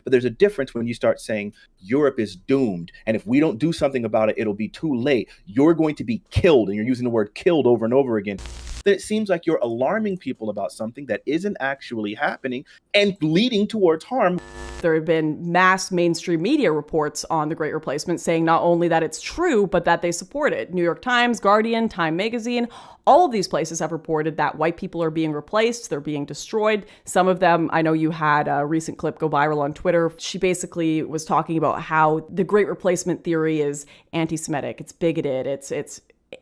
But there's a difference when you start saying Europe is doomed, and if we don't do something about it, it'll be too late. You're going to be killed, and you're using the word killed over and over again. Then it seems like you're alarming people about something that isn't actually happening and leading towards harm. There have been mass mainstream media reports on the Great Replacement saying not only that it's true, but that they support it. New York Times, Guardian, Time Magazine, all of these places have reported that white people are being replaced, they're being destroyed. Some of them, I know you had a recent clip go viral on Twitter. She basically was talking about how the Great Replacement theory is anti-Semitic, it's bigoted, it's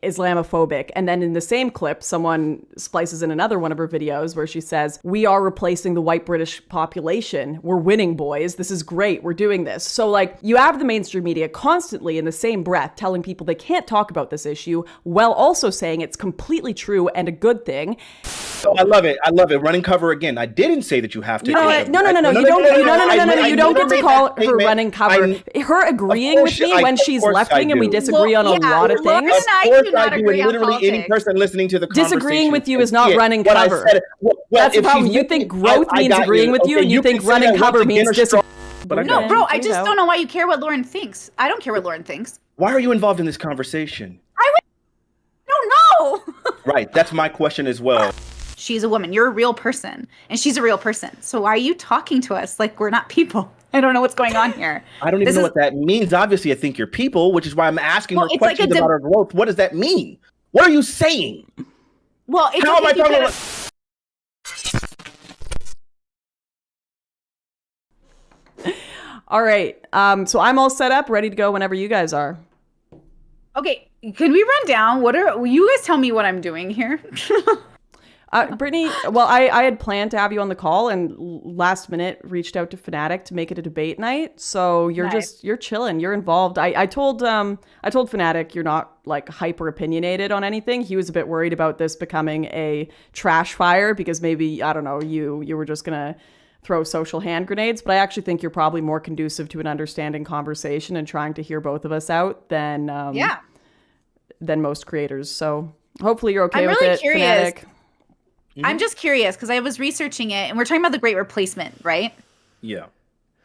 Islamophobic. And then in the same clip, someone splices in another one of her videos where she says, we are replacing the white British population. We're winning, boys. This is great. We're doing this. So like you have the mainstream media constantly in the same breath telling people they can't talk about this issue while also saying it's completely true and a good thing. Oh, I love it. I love it. Running cover again. I didn't say that you have to. No. You don't get to call her running cover. Her agreeing with me when she's left wing and we disagree on a lot of things. Of course I do. And literally any person listening to the conversation. Disagreeing with you is not running cover. That's the problem. You think growth means agreeing with you, and you think running cover means disagreeing. No, bro, I just don't know why you care what Lauren thinks. I don't care what Lauren thinks. Why are you involved in this conversation? I don't know. Right. That's my question as well. She's a woman. You're a real person. And she's a real person. So why are you talking to us like we're not people? I don't know what's going on here. I don't even know what that means. Obviously, I think you're people, which is why I'm asking her questions about her growth. What does that mean? What are you saying? Well, it's how am I talking about? All right. So I'm all set up, ready to go whenever you guys are. Okay. Can we run down? Will you guys tell me what I'm doing here? Brittany, well, I had planned to have you on the call and last minute reached out to Fanatiq to make it a debate night. So you're you're chilling. You're involved. I told Fanatiq you're not like hyper opinionated on anything. He was a bit worried about this becoming a trash fire because maybe, I don't know, you were just going to throw social hand grenades. But I actually think you're probably more conducive to an understanding conversation and trying to hear both of us out than most creators. So hopefully you're okay with it, Fanatiq. Mm-hmm. I'm just curious because I was researching it and we're talking about the Great Replacement, right? Yeah.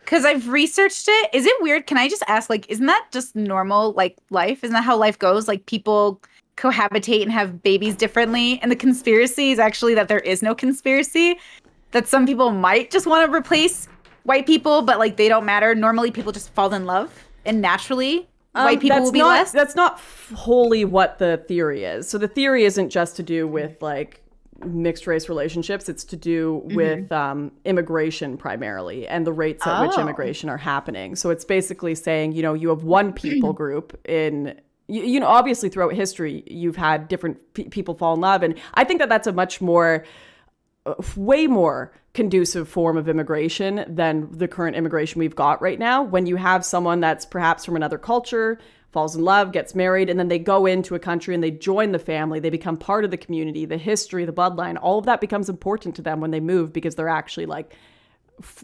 Because I've researched it. Is it weird? Can I just ask, like, isn't that just normal, like, life? Isn't that how life goes? Like, people cohabitate and have babies differently. And the conspiracy is actually that there is no conspiracy. That some people might just want to replace white people, but, like, they don't matter. Normally, people just fall in love. And naturally, white people will be less. That's not wholly what the theory is. So the theory isn't just to do with, like, mixed race relationships. It's to do with immigration primarily and the rates at which immigration are happening. So it's basically saying, you know, you have one people group in, you know, obviously throughout history, you've had different people fall in love. And I think that that's a much more, way more conducive form of immigration than the current immigration we've got right now. When you have someone that's perhaps from another culture, falls in love, gets married, and then they go into a country and they join the family. They become part of the community, the history, the bloodline. All of that becomes important to them when they move because they're actually like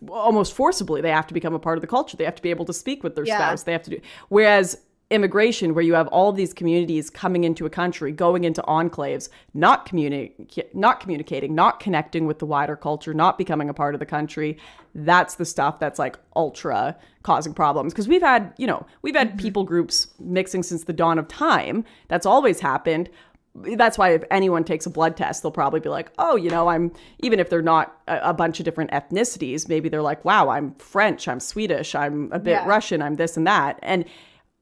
almost forcibly, they have to become a part of the culture. They have to be able to speak with their spouse. They have to do. Whereas immigration, where you have all of these communities coming into a country, going into enclaves, not communicating, not connecting with the wider culture, not becoming a part of the country, that's the stuff that's like ultra causing problems. Because we've had people groups mixing since the dawn of time. That's always happened. That's why if anyone takes a blood test, they'll probably be like, oh, you know, even if they're not a bunch of different ethnicities, maybe they're like, wow, I'm French, I'm Swedish, I'm a bit Russian, I'm this and that. And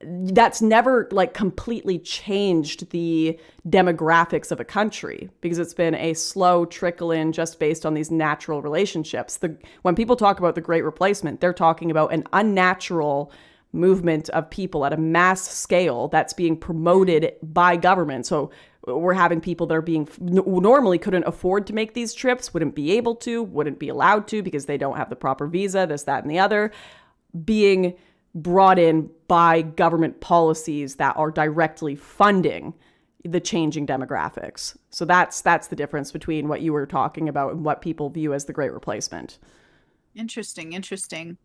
that's never like completely changed the demographics of a country because it's been a slow trickle in just based on these natural relationships. When people talk about the Great Replacement, they're talking about an unnatural movement of people at a mass scale that's being promoted by government. So we're having people that are being normally couldn't afford to make these trips, wouldn't be able to, wouldn't be allowed to because they don't have the proper visa, this, that, and the other, being brought in by government policies that are directly funding the changing demographics. So that's the difference between what you were talking about and what people view as the Great Replacement. Interesting.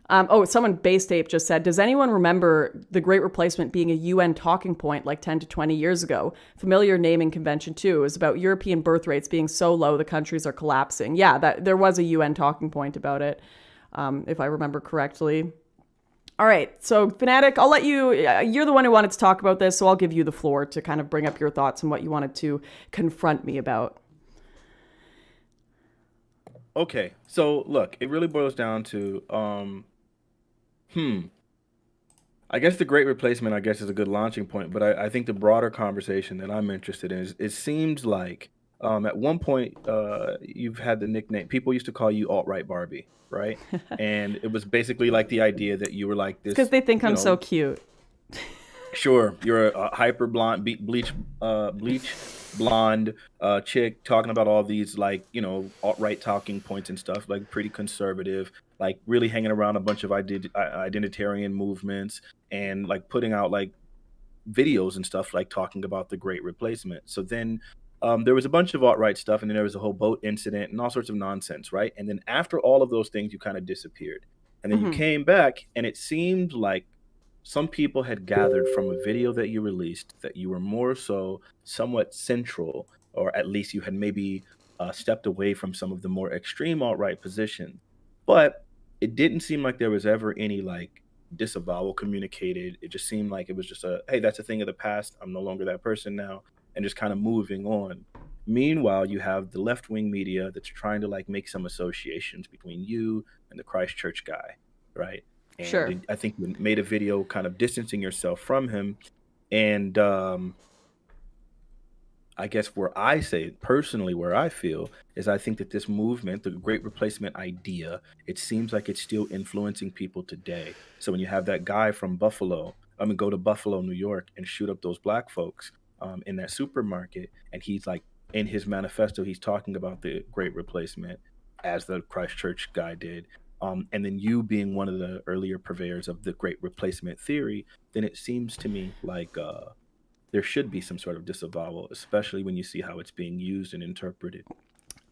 Someone Base Tape just said, does anyone remember the Great Replacement being a UN talking point like 10 to 20 years ago? Familiar naming convention too. It was about European birth rates being so low the countries are collapsing. Yeah, there was a UN talking point about it. if I remember correctly. All right, so Fanatiq, I'll let you, you're the one who wanted to talk about this, so I'll give you the floor to kind of bring up your thoughts and what you wanted to confront me about. Okay, so look, it really boils down to, I guess the Great Replacement, I guess, is a good launching point, but I think the broader conversation that I'm interested in is it seems like at one point you've had the nickname, people used to call you alt-right Barbie, right? And it was basically like the idea that you were like Because this, they think you I'm so know, cute. sure, you're a hyper blonde, bleach blonde chick talking about all these like alt-right talking points and stuff, like pretty conservative, like really hanging around a bunch of identitarian movements and like putting out like videos and stuff like talking about the Great Replacement. So then there was a bunch of alt-right stuff, and then there was a whole boat incident and all sorts of nonsense, right? And then after all of those things, you kind of disappeared, and then you Mm-hmm. came back, and it seemed like some people had gathered from a video that you released that you were more so somewhat central, or at least you had maybe stepped away from some of the more extreme alt-right positions. But it didn't seem like there was ever any like disavowal communicated. It just seemed like it was just a, hey, that's a thing of the past. I'm no longer that person now, and just kind of moving on. Meanwhile, you have the left wing media that's trying to like make some associations between you and the Christchurch guy, right? And Sure. I think you made a video kind of distancing yourself from him. And I guess where I say personally, where I feel is I think that this movement, the Great Replacement idea, it seems like it's still influencing people today. So when you have that guy from Buffalo, I mean, go to Buffalo, New York, and shoot up those black folks in that supermarket, and he's like in his manifesto, he's talking about the Great Replacement as the Christchurch guy did. And then you being one of the earlier purveyors of the Great Replacement theory, then it seems to me like there should be some sort of disavowal, especially when you see how it's being used and interpreted.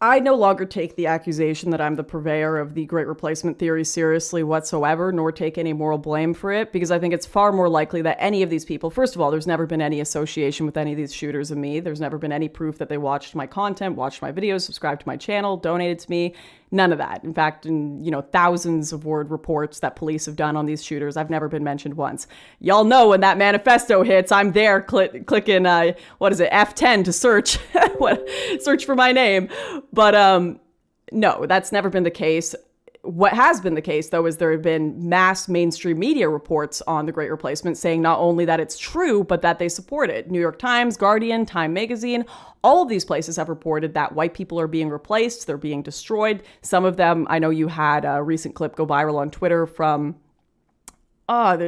I no longer take the accusation that I'm the purveyor of the Great Replacement theory seriously whatsoever, nor take any moral blame for it, because I think it's far more likely that any of these people, first of all, there's never been any association with any of these shooters of me. There's never been any proof that they watched my content, watched my videos, subscribed to my channel, donated to me. None of that. In fact, in thousands of word reports that police have done on these shooters, I've never been mentioned once. Y'all know when that manifesto hits, I'm there clicking what is it, F10 to search search for my name. But no, that's never been the case. What has been the case, though, is there have been mass mainstream media reports on the Great Replacement saying not only that it's true, but that they support it. New York Times, Guardian, Time Magazine, all of these places have reported that white people are being replaced, they're being destroyed. Some of them, I know you had a recent clip go viral on Twitter from,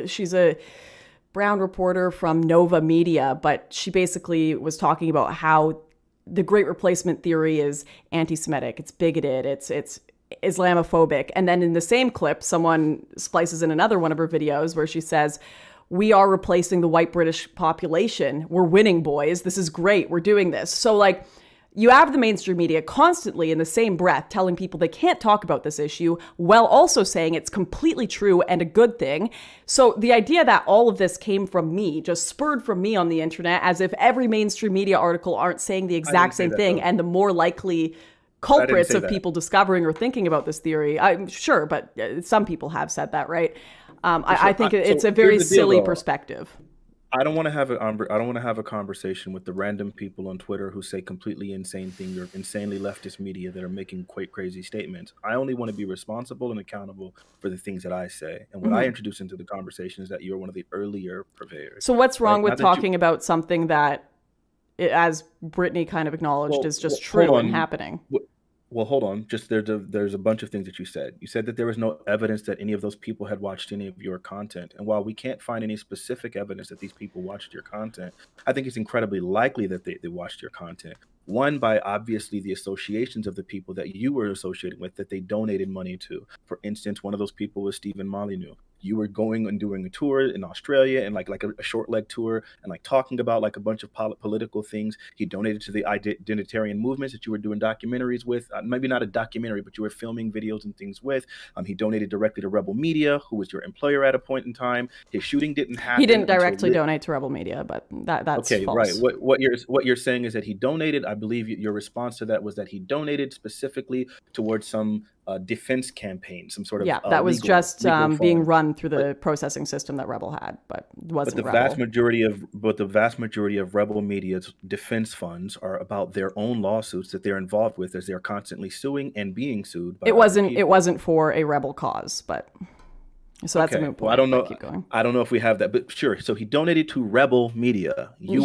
she's a brown reporter from Nova Media, but she basically was talking about how the Great Replacement theory is anti-Semitic, it's bigoted, it's Islamophobic. And then in the same clip, someone splices in another one of her videos where she says, "We are replacing the white British population. We're winning, boys. This is great. We're doing this." So like, you have the mainstream media constantly in the same breath telling people they can't talk about this issue while also saying it's completely true and a good thing. So the idea that all of this came from me, just spurred from me on the internet, as if every mainstream media article aren't saying the exact same thing, and the more likely culprits of people discovering or thinking about this theory, I'm sure, but some people have said that, right? I think it's a very silly perspective. I don't want to have a conversation with the random people on Twitter who say completely insane things or insanely leftist media that are making quite crazy statements. I only want to be responsible and accountable for the things that I say. And what I introduce into the conversation is that you're one of the earlier purveyors. So what's wrong with talking about something that, as Brittany kind of acknowledged, is just true and happening? Well, hold on. Just there's a bunch of things that you said. You said that there was no evidence that any of those people had watched any of your content. And while we can't find any specific evidence that these people watched your content, I think it's incredibly likely that they watched your content. One, by obviously the associations of the people that you were associated with that they donated money to. For instance, one of those people was Stephen Molyneux. You were going and doing a tour in Australia and like a short leg tour and like talking about like a bunch of political things. He donated to the identitarian movements that you were doing documentaries with. Maybe not a documentary, but you were filming videos and things with. He donated directly to Rebel Media, who was your employer at a point in time. His shooting didn't happen. He didn't directly donate to Rebel Media, but that's okay, false. Right. What you're saying is that he donated. I believe your response to that was that he donated specifically towards some defense campaign, some sort of Yeah, that was just legal being fund. run through the processing system that Rebel had, but wasn't But Rebel. the vast majority of Rebel Media's defense funds are about their own lawsuits that they're involved with, as they're constantly suing and being sued by It other people. wasn't for a Rebel cause, but so that's a moot point. Well, I don't know. Keep going. I don't know if we have that, but sure. So he donated to Rebel Media. He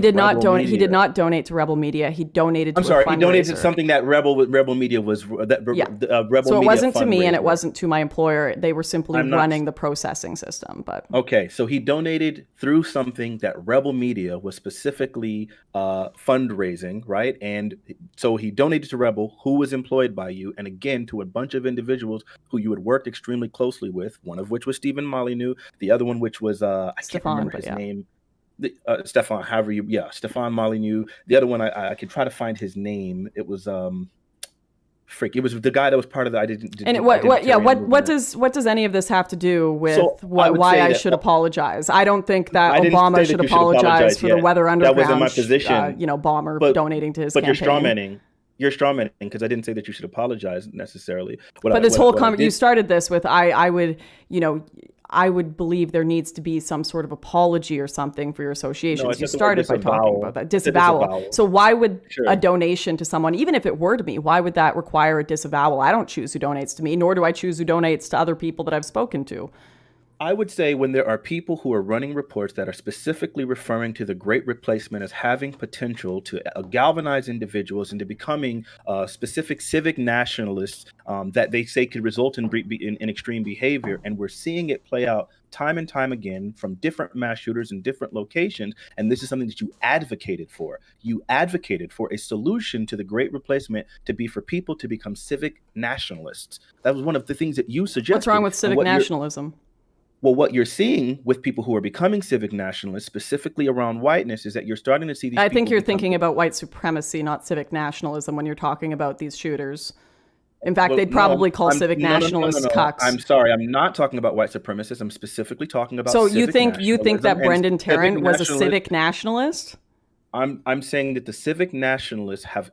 did not donate. He did not donate to Rebel Media. He donated to I'm sorry. a fundraiser. He donated to something that Rebel Media was Rebel So it Media wasn't to me, and fundraiser. it wasn't to my employer. They were simply running the processing system. But okay, so he donated through something that Rebel Media was specifically fundraising, right? And so he donated to Rebel, who was employed by you, and again to a bunch of individuals who you had worked extremely closely with. One of which was Stephen Molyneux, the other one which was I can't remember his name. Stefan Molyneux. The other one I could try to find his name. It was it was the guy that was part of the what does any of this have to do with why I should apologize? I don't think that Obama should apologize for the Weather Underground. That wasn't my position. Bomber donating to his campaign. But you're strawmanning because I didn't say that you should apologize necessarily. You started this with I would believe there needs to be some sort of apology or something for your associations. You started by talking about that. Disavowal. So why would a donation to someone, even if it were to me, why would that require a disavowal? I don't choose who donates to me, nor do I choose who donates to other people that I've spoken to. I would say when there are people who are running reports that are specifically referring to the Great Replacement as having potential to galvanize individuals into becoming specific civic nationalists that they say could result in extreme behavior, and we're seeing it play out time and time again from different mass shooters in different locations, and this is something that you advocated for. You advocated for a solution to the Great Replacement to be for people to become civic nationalists. That was one of the things that you suggested. What's wrong with civic nationalism? Well, what you're seeing with people who are becoming civic nationalists, specifically around whiteness, is that you're starting to see these. I think you're thinking about white supremacy, not civic nationalism, when you're talking about these shooters. In fact, they'd probably call civic nationalists cucks. I'm sorry, I'm not talking about white supremacists. I'm specifically talking about. So you think that Brendan Tarrant was a civic nationalist? I'm saying that the civic nationalists have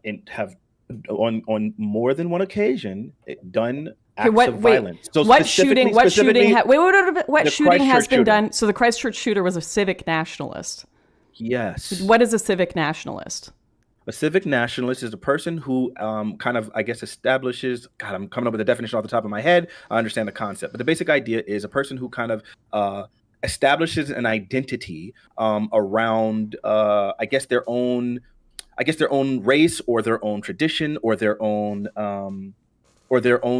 on more than one occasion done acts of violence. So what shooting has been done? So the Christchurch shooter was a civic nationalist. Yes. What is a civic nationalist? A civic nationalist is a person who kind of, I guess, establishes, God, I'm coming up with a definition off the top of my head. I understand the concept. But the basic idea is a person who kind of establishes an identity around, I guess, their own race or their own tradition or their own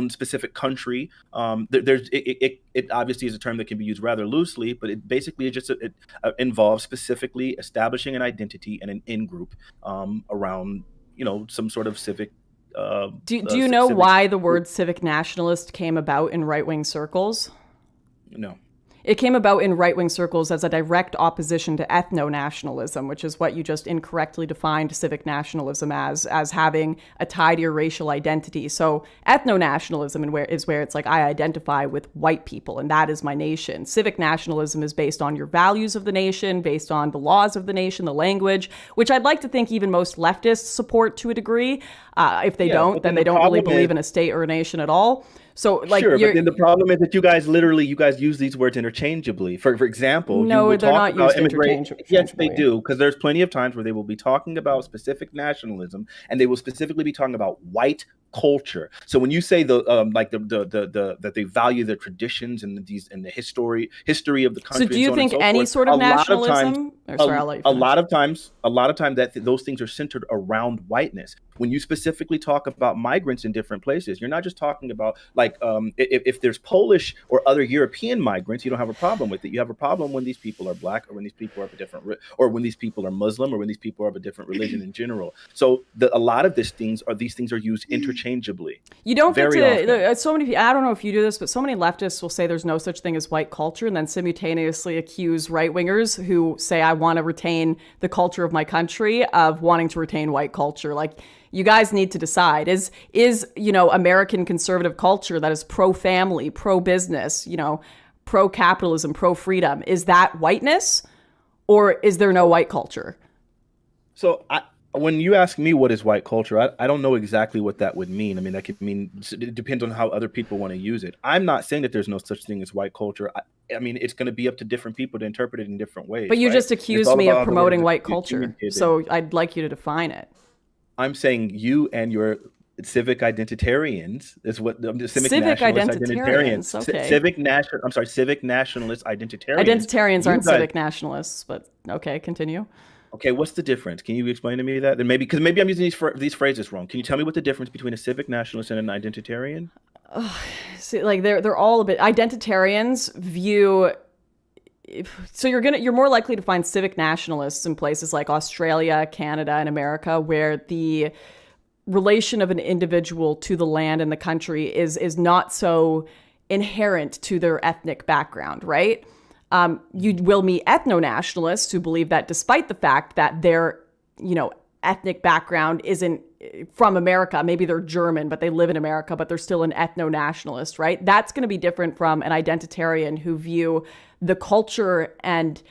specific country. It obviously is a term that can be used rather loosely, but it basically it involves specifically establishing an identity and an in-group around some sort of civic. Do you know why the word civic nationalist came about in right-wing circles? No. It came about in right-wing circles as a direct opposition to ethno-nationalism, which is what you just incorrectly defined civic nationalism as having a tie to your racial identity. So ethno-nationalism is where it's like, I identify with white people, and that is my nation. Civic nationalism is based on your values of the nation, based on the laws of the nation, the language, which I'd like to think even most leftists support to a degree. If they don't, then they don't really believe in a state or a nation at all. So, but then the problem is that you guys use these words interchangeably. For example, no, they're not used interchangeably. Yes, they do, because there's plenty of times where they will be talking about specific nationalism, and they will specifically be talking about white culture. So when you say that they value the traditions and the history of the country. So do you think any sort of nationalism? A lot of times that those things are centered around whiteness. When you specifically talk about migrants in different places, you're not just talking about if there's Polish or other European migrants, you don't have a problem with it. You have a problem when these people are black, or when these people are of a different, or when these people are Muslim, or when these people are of a different religion in general. So a lot of these things are used interchangeably. You don't get to so many people. I don't know if you do this, but so many leftists will say there's no such thing as white culture, and then simultaneously accuse right wingers who say I want to retain the culture of my country of wanting to retain white culture. Like, you guys need to decide, is American conservative culture that is pro-family, pro-business, pro-capitalism, pro-freedom, is that whiteness, or is there no white culture? So When you ask me what is white culture, I don't know exactly what that would mean. I mean, that could mean, it depends on how other people want to use it. I'm not saying that there's no such thing as white culture. I mean, it's going to be up to different people to interpret it in different But ways, you right? just And it's accused all me about of how the word promoting white is culture. communicated. So I'd like you to define it. I'm saying you and your civic identitarians is what the civic Civic nationalist identitarians, identitarians, okay. civic national. I'm sorry, civic nationalist identitarians. Identitarians You aren't guys, civic nationalists, but okay, continue. okay, what's the difference? Can you explain to me that? And maybe because maybe I'm using these phrases wrong. Can you tell me what the difference between a civic nationalist and an identitarian? See, like they're all a bit identitarians view. So you're more likely to find civic nationalists in places like Australia, Canada, and America, where the relation of an individual to the land and the country is not so inherent to their ethnic background, right? You will meet ethno-nationalists who believe that despite the fact that their, ethnic background isn't from America, maybe they're German, but they live in America, but they're still an ethno-nationalist, right? That's going to be different from an identitarian who view the culture and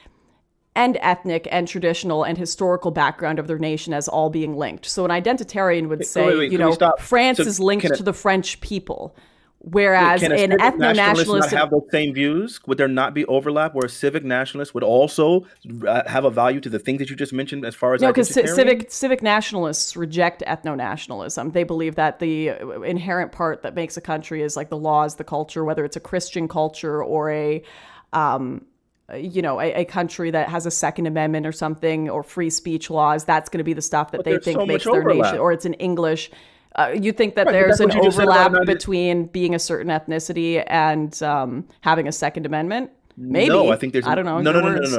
ethnic and traditional and historical background of their nation as all being linked. So an identitarian would say, Can we stop? France So is linked can to the French people, whereas can a an civic nationalist not ethno-nationalist, have those same views? Would there not be overlap where a civic nationalist would also have a value to the things that you just mentioned as far as no, because identitarian? civic nationalists reject ethno-nationalism. They believe that the inherent part that makes a country is like the laws, the culture, whether it's a Christian culture or a country that has a Second Amendment or something, or free speech laws. That's going to be the stuff that But they there's think so makes much their overlap. nation, or it's in English. You think that Right, but there's that's an what you just said about overlap between being a certain ethnicity and having a Second Amendment? Maybe. No, I think there's I don't know. no, Your no, no, no, words.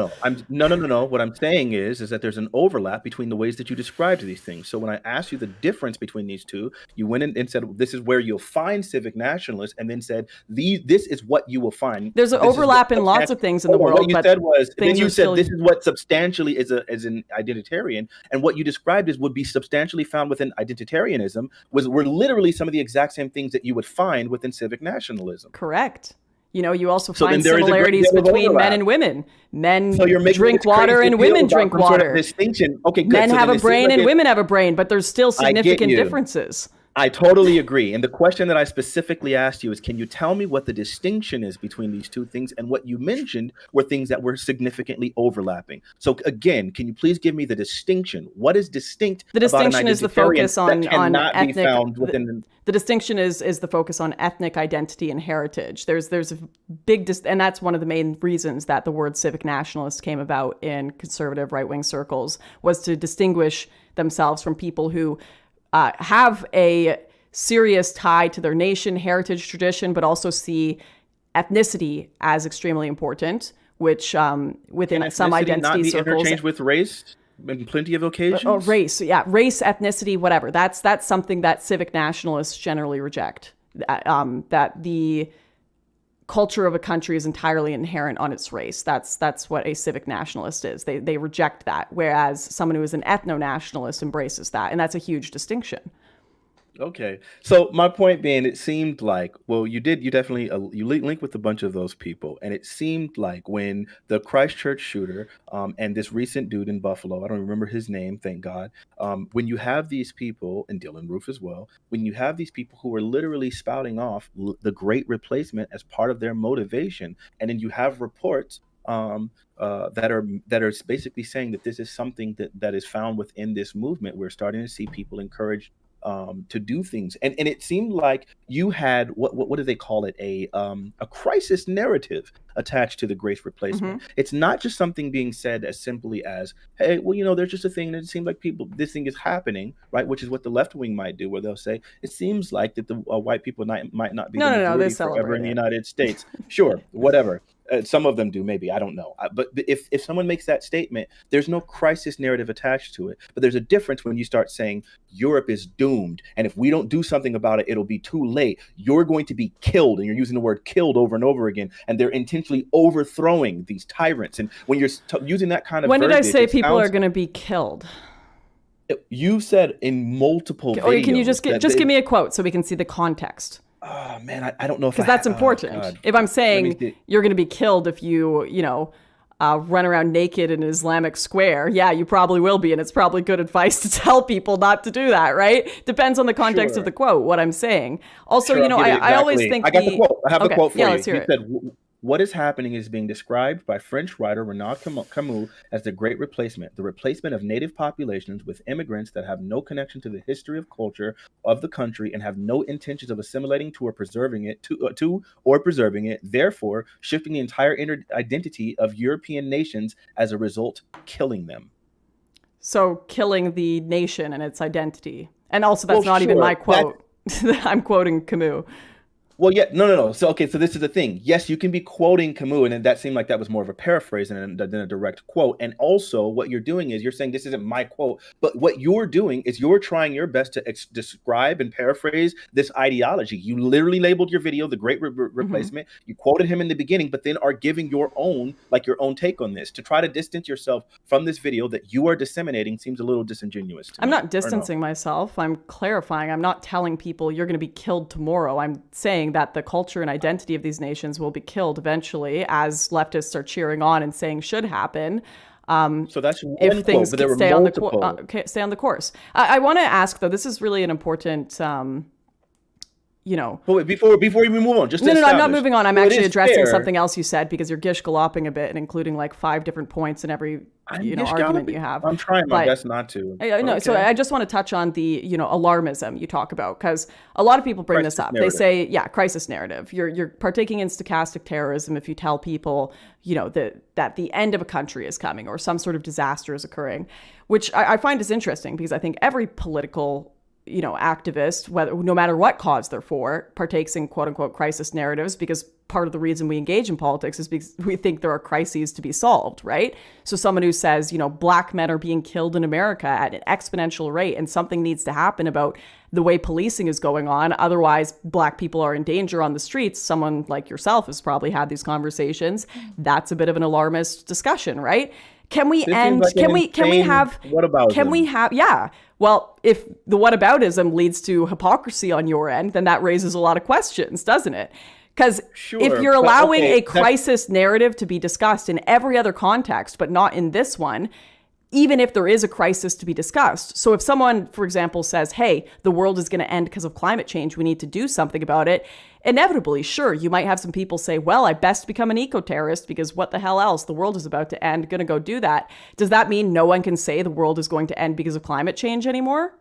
no, no. No. What I'm saying is that there's an overlap between the ways that you described these things. So when I asked you the difference between these two, you went in and said this is where you'll find civic nationalists, and then said this is what you will find. There's an This is what overlap in lots of things in the Hold on, world, what you but said was then things you are said still. this is what substantially is as an identitarian, and what you described as would be substantially found within identitarianism were literally some of the exact same things that you would find within civic nationalism. Correct. You also So find then there is a great similarities deal of between men overlap. and women. Men So you're making drink this water crazy and deal women about drink some sort of water. distinction. Okay, good. Men So have then a it seems brain like and women have a brain, but there's still I get significant you. differences. I totally agree. And the question that I specifically asked you is, can you tell me what the distinction is between these two things? And what you mentioned were things that were significantly overlapping. So again, can you please give me the distinction? What is distinct The about an distinction is the identitarian focus on that cannot be ethnic. found within? The distinction is the focus on ethnic identity and heritage. There's a big and that's one of the main reasons that the word civic nationalist came about in conservative right-wing circles, was to distinguish themselves from people who have a serious tie to their nation, heritage, tradition, but also see ethnicity as extremely important, which within some identity not be circles, interchanged with race in plenty of occasions. oh, race, yeah, race, ethnicity, whatever. That's something that civic nationalists generally reject. That the culture of a country is entirely inherent on its race. That's what a civic nationalist is. They reject that, whereas someone who is an ethno-nationalist embraces that, and that's a huge distinction. Okay. So my point being, it seemed like, well, you definitely, you link with a bunch of those people. And it seemed like when the Christchurch shooter and this recent dude in Buffalo, I don't remember his name, thank God. When you have these people, and Dylan Roof as well, when you have these people who are literally spouting off the great replacement as part of their motivation, and then you have reports that are basically saying that this is something that is found within this movement. We're starting to see people encouraged to do things, and it seemed like you had what do they call it, a crisis narrative attached to the grace replacement. It's not just something being said as simply as, hey, well, there's just a thing, and it seems like this thing is happening, right? Which is what the left wing might do, where they'll say it seems like that the white people might not be the majority forever in the United States. Sure, whatever. Some of them do, maybe, I don't know. But if someone makes that statement, there's no crisis narrative attached to it. But there's a difference when you start saying Europe is doomed, and if we don't do something about it, it'll be too late. You're going to be killed, and you're using the word killed over and over again, and they're intentionally overthrowing these tyrants. And when you're using that kind of when did I say people sounds, are going to be killed? You said in multiple videos. Okay, can you just give me a quote so we can see the context? Oh man, I don't know if because that's important. God. If I'm saying you're going to be killed if you run around naked in an Islamic square, yeah, you probably will be. And it's probably good advice to tell people not to do that, right? Depends on the context of the quote, what I'm saying. Also, Sure, I always think I got the quote. I have the quote for you. Let's hear He it. said, "What is happening is being described by French writer Renaud Camus as the Great Replacement, the replacement of native populations with immigrants that have no connection to the history of culture of the country and have no intentions of assimilating to or preserving it, therefore shifting the entire identity of European nations, as a result, killing them." So killing the nation and its identity. And also, that's not even my quote. I'm quoting Camus. Well, yeah, no. So, okay, so this is the thing. Yes, you can be quoting Camus, and that seemed like that was more of a paraphrase than a direct quote. And also, what you're doing is you're saying this isn't my quote, but what you're doing is you're trying your best to describe and paraphrase this ideology. You literally labeled your video "The Great Replacement." Mm-hmm. You quoted him in the beginning, but then are giving your own take on this to try to distance yourself from this video that you are disseminating. Seems a little disingenuous to me. I'm not distancing myself. I'm clarifying. I'm not telling people you're going to be killed tomorrow. I'm saying that the culture and identity of these nations will be killed eventually, as leftists are cheering on and saying should happen. So that's one if things quote, but there were stay multiple. On the course. I want to ask though. This is really an important. But wait, before we move on, just no, I'm not moving on. I'm actually addressing something else you said, because you're gish galloping a bit and including like 5 different points in every argument you have. I'm trying my best not to. No, so I just want to touch on the alarmism you talk about, because a lot of people bring this up. Narrative. They say, crisis narrative. You're partaking in stochastic terrorism if you tell people that the end of a country is coming or some sort of disaster is occurring, which I find is interesting, because I think every political activist, no matter what cause they're for, partakes in quote unquote crisis narratives, because part of the reason we engage in politics is because we think there are crises to be solved, right? So someone who says, black men are being killed in America at an exponential rate and something needs to happen about the way policing is going on, otherwise black people are in danger on the streets. Someone like yourself has probably had these conversations. That's a bit of an alarmist discussion, right? Can we end? Can we have? What about? Can we have? Yeah. Well, if the whataboutism leads to hypocrisy on your end, then that raises a lot of questions, doesn't it? Because if you're allowing a crisis narrative to be discussed in every other context, but not in this one, even if there is a crisis to be discussed. So if someone, for example, says, hey, the world is going to end because of climate change, we need to do something about it, inevitably, sure, you might have some people say, well, I best become an eco-terrorist because what the hell else? The world is about to end, going to go do that. Does that mean no one can say the world is going to end because of climate change anymore?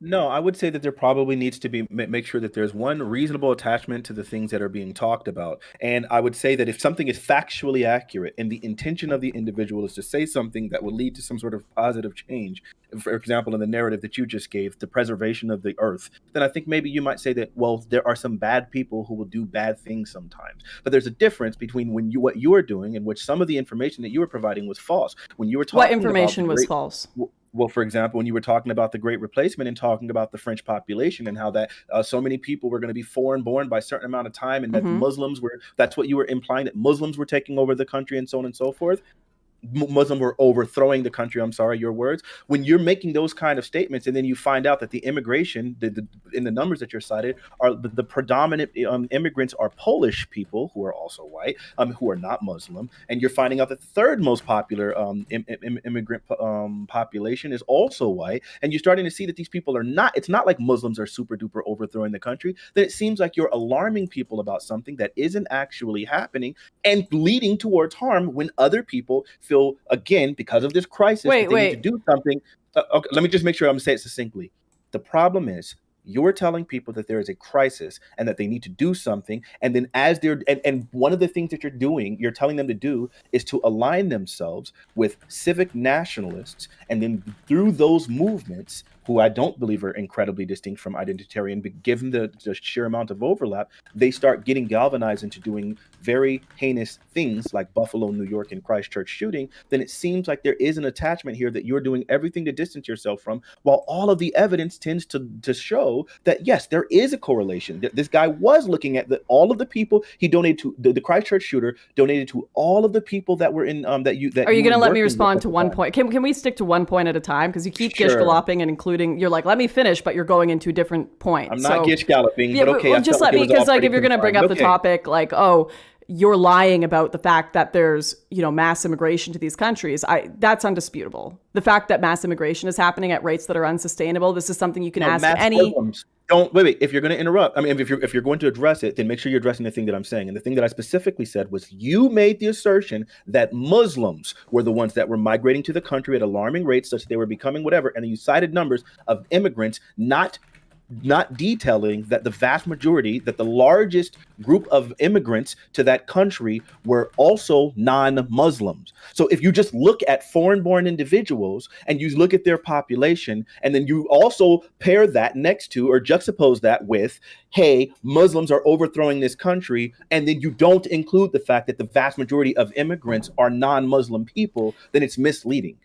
No, I would say that there probably needs to be make sure that there's one reasonable attachment to the things that are being talked about. And I would say that if something is factually accurate and the intention of the individual is to say something that will lead to some sort of positive change, for example, in the narrative that you just gave, the preservation of the earth, then I think maybe you might say that, well, there are some bad people who will do bad things sometimes. But there's a difference between what you are doing and which some of the information that you were providing was false. When you were talking what information was false? Well, for example, when you were talking about the Great Replacement and talking about the French population and how that so many people were going to be foreign born by a certain amount of time, and that that's what you were implying, that Muslims were taking over the country and so on and so forth. Muslims were overthrowing the country. I'm sorry, your words. When you're making those kind of statements, and then you find out that the immigration, in the numbers that you're cited, are the predominant immigrants are Polish people who are also white, who are not Muslim, and you're finding out that the third most popular immigrant population is also white, and you're starting to see that these people are not. It's not like Muslims are super duper overthrowing the country. Then it seems like you're alarming people about something that isn't actually happening and leading towards harm when other people feel, again, because of this crisis, they need to do something. Okay, let me just make sure I'm saying it succinctly. The problem is you're telling people that there is a crisis and that they need to do something. And then as they're, and one of the things that you're telling them to do is to align themselves with civic nationalists. And then through those movements, who I don't believe are incredibly distinct from identitarian, but given the sheer amount of overlap, they start getting galvanized into doing very heinous things like Buffalo, New York, and Christchurch shooting, then it seems like there is an attachment here that you're doing everything to distance yourself from, while all of the evidence tends to show that, yes, there is a correlation. This guy was looking at all of the people he donated to. The Christchurch shooter donated to all of the people that were in Are you going to let me respond to one point? Can we stick to one point at a time? Because you keep gish galloping and including. You're like, let me finish, but you're going into different points. I'm not gish galloping, but okay. Well, just let me, because like if you're going to bring up the topic, like, you're lying about the fact that there's, mass immigration to these countries. That's undisputable. The fact that mass immigration is happening at rates that are unsustainable, this is something you can ask any... Muslims. Don't wait. If you're going to interrupt, if you're going to address it, then make sure you're addressing the thing that I'm saying. And the thing that I specifically said was you made the assertion that Muslims were the ones that were migrating to the country at alarming rates, such that they were becoming whatever. And then you cited numbers of immigrants, not detailing that the vast majority, that the largest group of immigrants to that country were also non-Muslims. So if you just look at foreign-born individuals and you look at their population, and then you also pair that next to or juxtapose that with, hey, Muslims are overthrowing this country, and then you don't include the fact that the vast majority of immigrants are non-Muslim people, then it's misleading.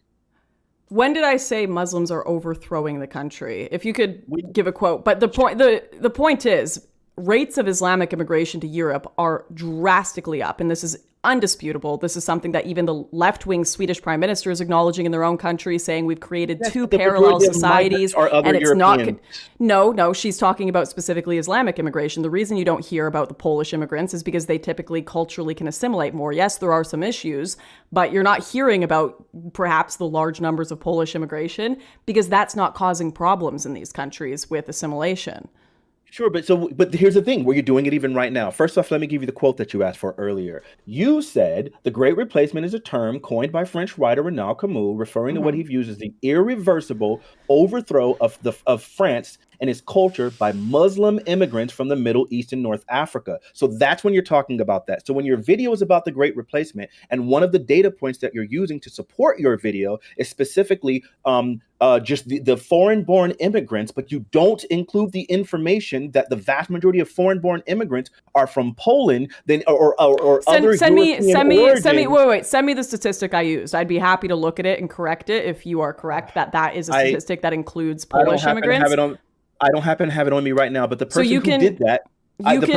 When did I say Muslims are overthrowing the country? If you could give a quote. But the point is, rates of Islamic immigration to Europe are drastically up, and this is undisputable. This is something that even the left-wing Swedish prime minister is acknowledging in their own country, saying we've created two parallel societies, and it's Europeans. No, she's talking about specifically Islamic immigration. The reason you don't hear about the Polish immigrants is because they typically culturally can assimilate more. Yes, there are some issues, but you're not hearing about perhaps the large numbers of Polish immigration because that's not causing problems in these countries with assimilation. Sure, but here's the thing, where you're doing it even right now. First off, let me give you the quote that you asked for earlier. You said the Great Replacement is a term coined by French writer Renaud Camus, referring to what he views as the irreversible overthrow of France and its culture by Muslim immigrants from the Middle East and North Africa. So that's when you're talking about that. So when your video is about the Great Replacement, and one of the data points that you're using to support your video is specifically just the foreign-born immigrants, but you don't include the information that the vast majority of foreign-born immigrants are from Poland, then or other European origins. Send me the statistic I used. I'd be happy to look at it and correct it if you are correct that is a statistic that includes Polish immigrants. I don't happen to have it on me right now, but the person who did that,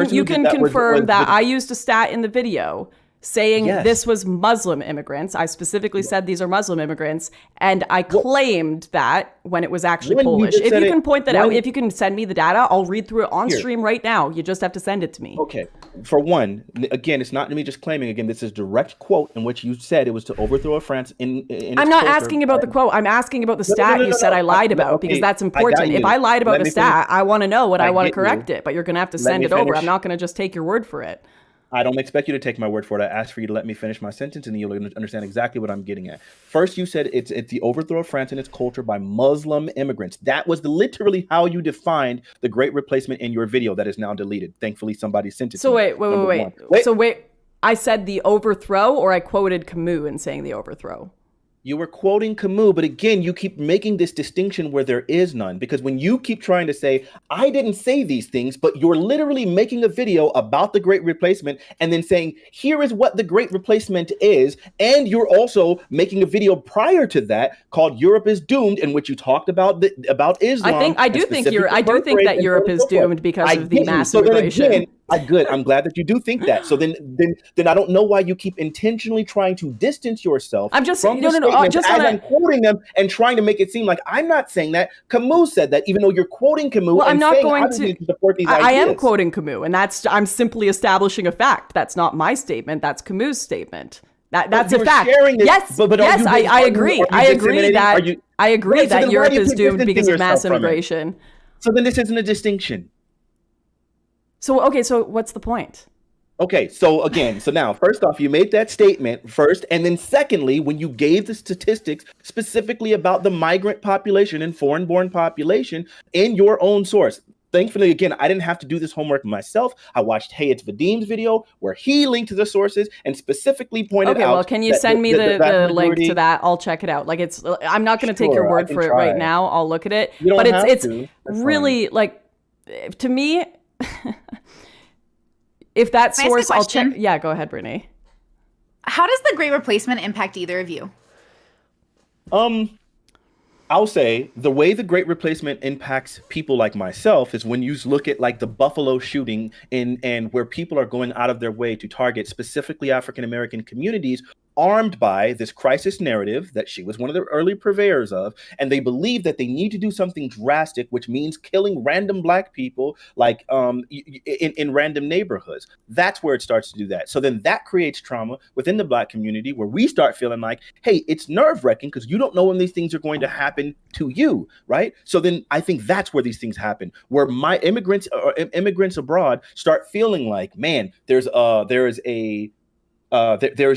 you can confirm that I used a stat in the video saying this was Muslim immigrants. I specifically said these are Muslim immigrants, and I claimed that when it was actually Polish. If you can point that out, if you can send me the data, I'll read through it on stream right now. You just have to send it to me. Okay. For one, again, it's not me just claiming. Again, this is direct quote in which you said it was to overthrow France in I'm not asking about the quote. I'm asking about the stat you said I lied about, because that's important. If I lied about a stat, I want to know what I want to correct it, but you're going to have to send it over. I'm not going to just take your word for it. I don't expect you to take my word for it. I asked for you to let me finish my sentence, and then you'll understand exactly what I'm getting at. First, you said it's the overthrow of France and its culture by Muslim immigrants. That was literally how you defined the Great Replacement in your video that is now deleted. Thankfully, somebody sent it to me. So wait. I said the overthrow, or I quoted Camus in saying the overthrow? You were quoting Camus, but again, you keep making this distinction where there is none, because when you keep trying to say, I didn't say these things, but you're literally making a video about the Great Replacement and then saying, here is what the Great Replacement is. And you're also making a video prior to that called Europe is Doomed, in which you talked about Islam. I do think that Europe is doomed because of the mass immigration. Good. I'm glad that you do think that. So then I don't know why you keep intentionally trying to distance yourself. I'm quoting them and trying to make it seem like I'm not saying that. Camus said that, even though you're quoting Camus. Well, I'm not going to support these ideas. I am quoting Camus, and I'm simply establishing a fact. That's not my statement. That's Camus' statement. That's a fact. Yes, I agree. I agree that Europe is doomed because of mass immigration. So then this isn't a distinction. So what's the point? Okay, so now, first off, you made that statement first, and then secondly, when you gave the statistics specifically about the migrant population and foreign-born population in your own source. Thankfully, again, I didn't have to do this homework myself. I watched Hey It's Vadim's video where he linked to the sources and specifically pointed out. Okay, well, can you send me the link to that? I'll check it out. Like, I'm not going to take your word for it right now. I'll look at it. You don't have it's to. really like, to me. If that source, I'll check. Yeah, go ahead, Brittany. How does the Great Replacement impact either of you? I'll say the way the Great Replacement impacts people like myself is when you look at like the Buffalo shooting and where people are going out of their way to target specifically African American communities. armed by this crisis narrative that she was one of the early purveyors of, and they believe that they need to do something drastic, which means killing random Black people, like in random neighborhoods. That's where it starts to do that. So then that creates trauma within the Black community, where we start feeling like, hey, it's nerve-wracking because you don't know when these things are going to happen to you, right? So then I think that's where these things happen, where my immigrants abroad start feeling like, man, there's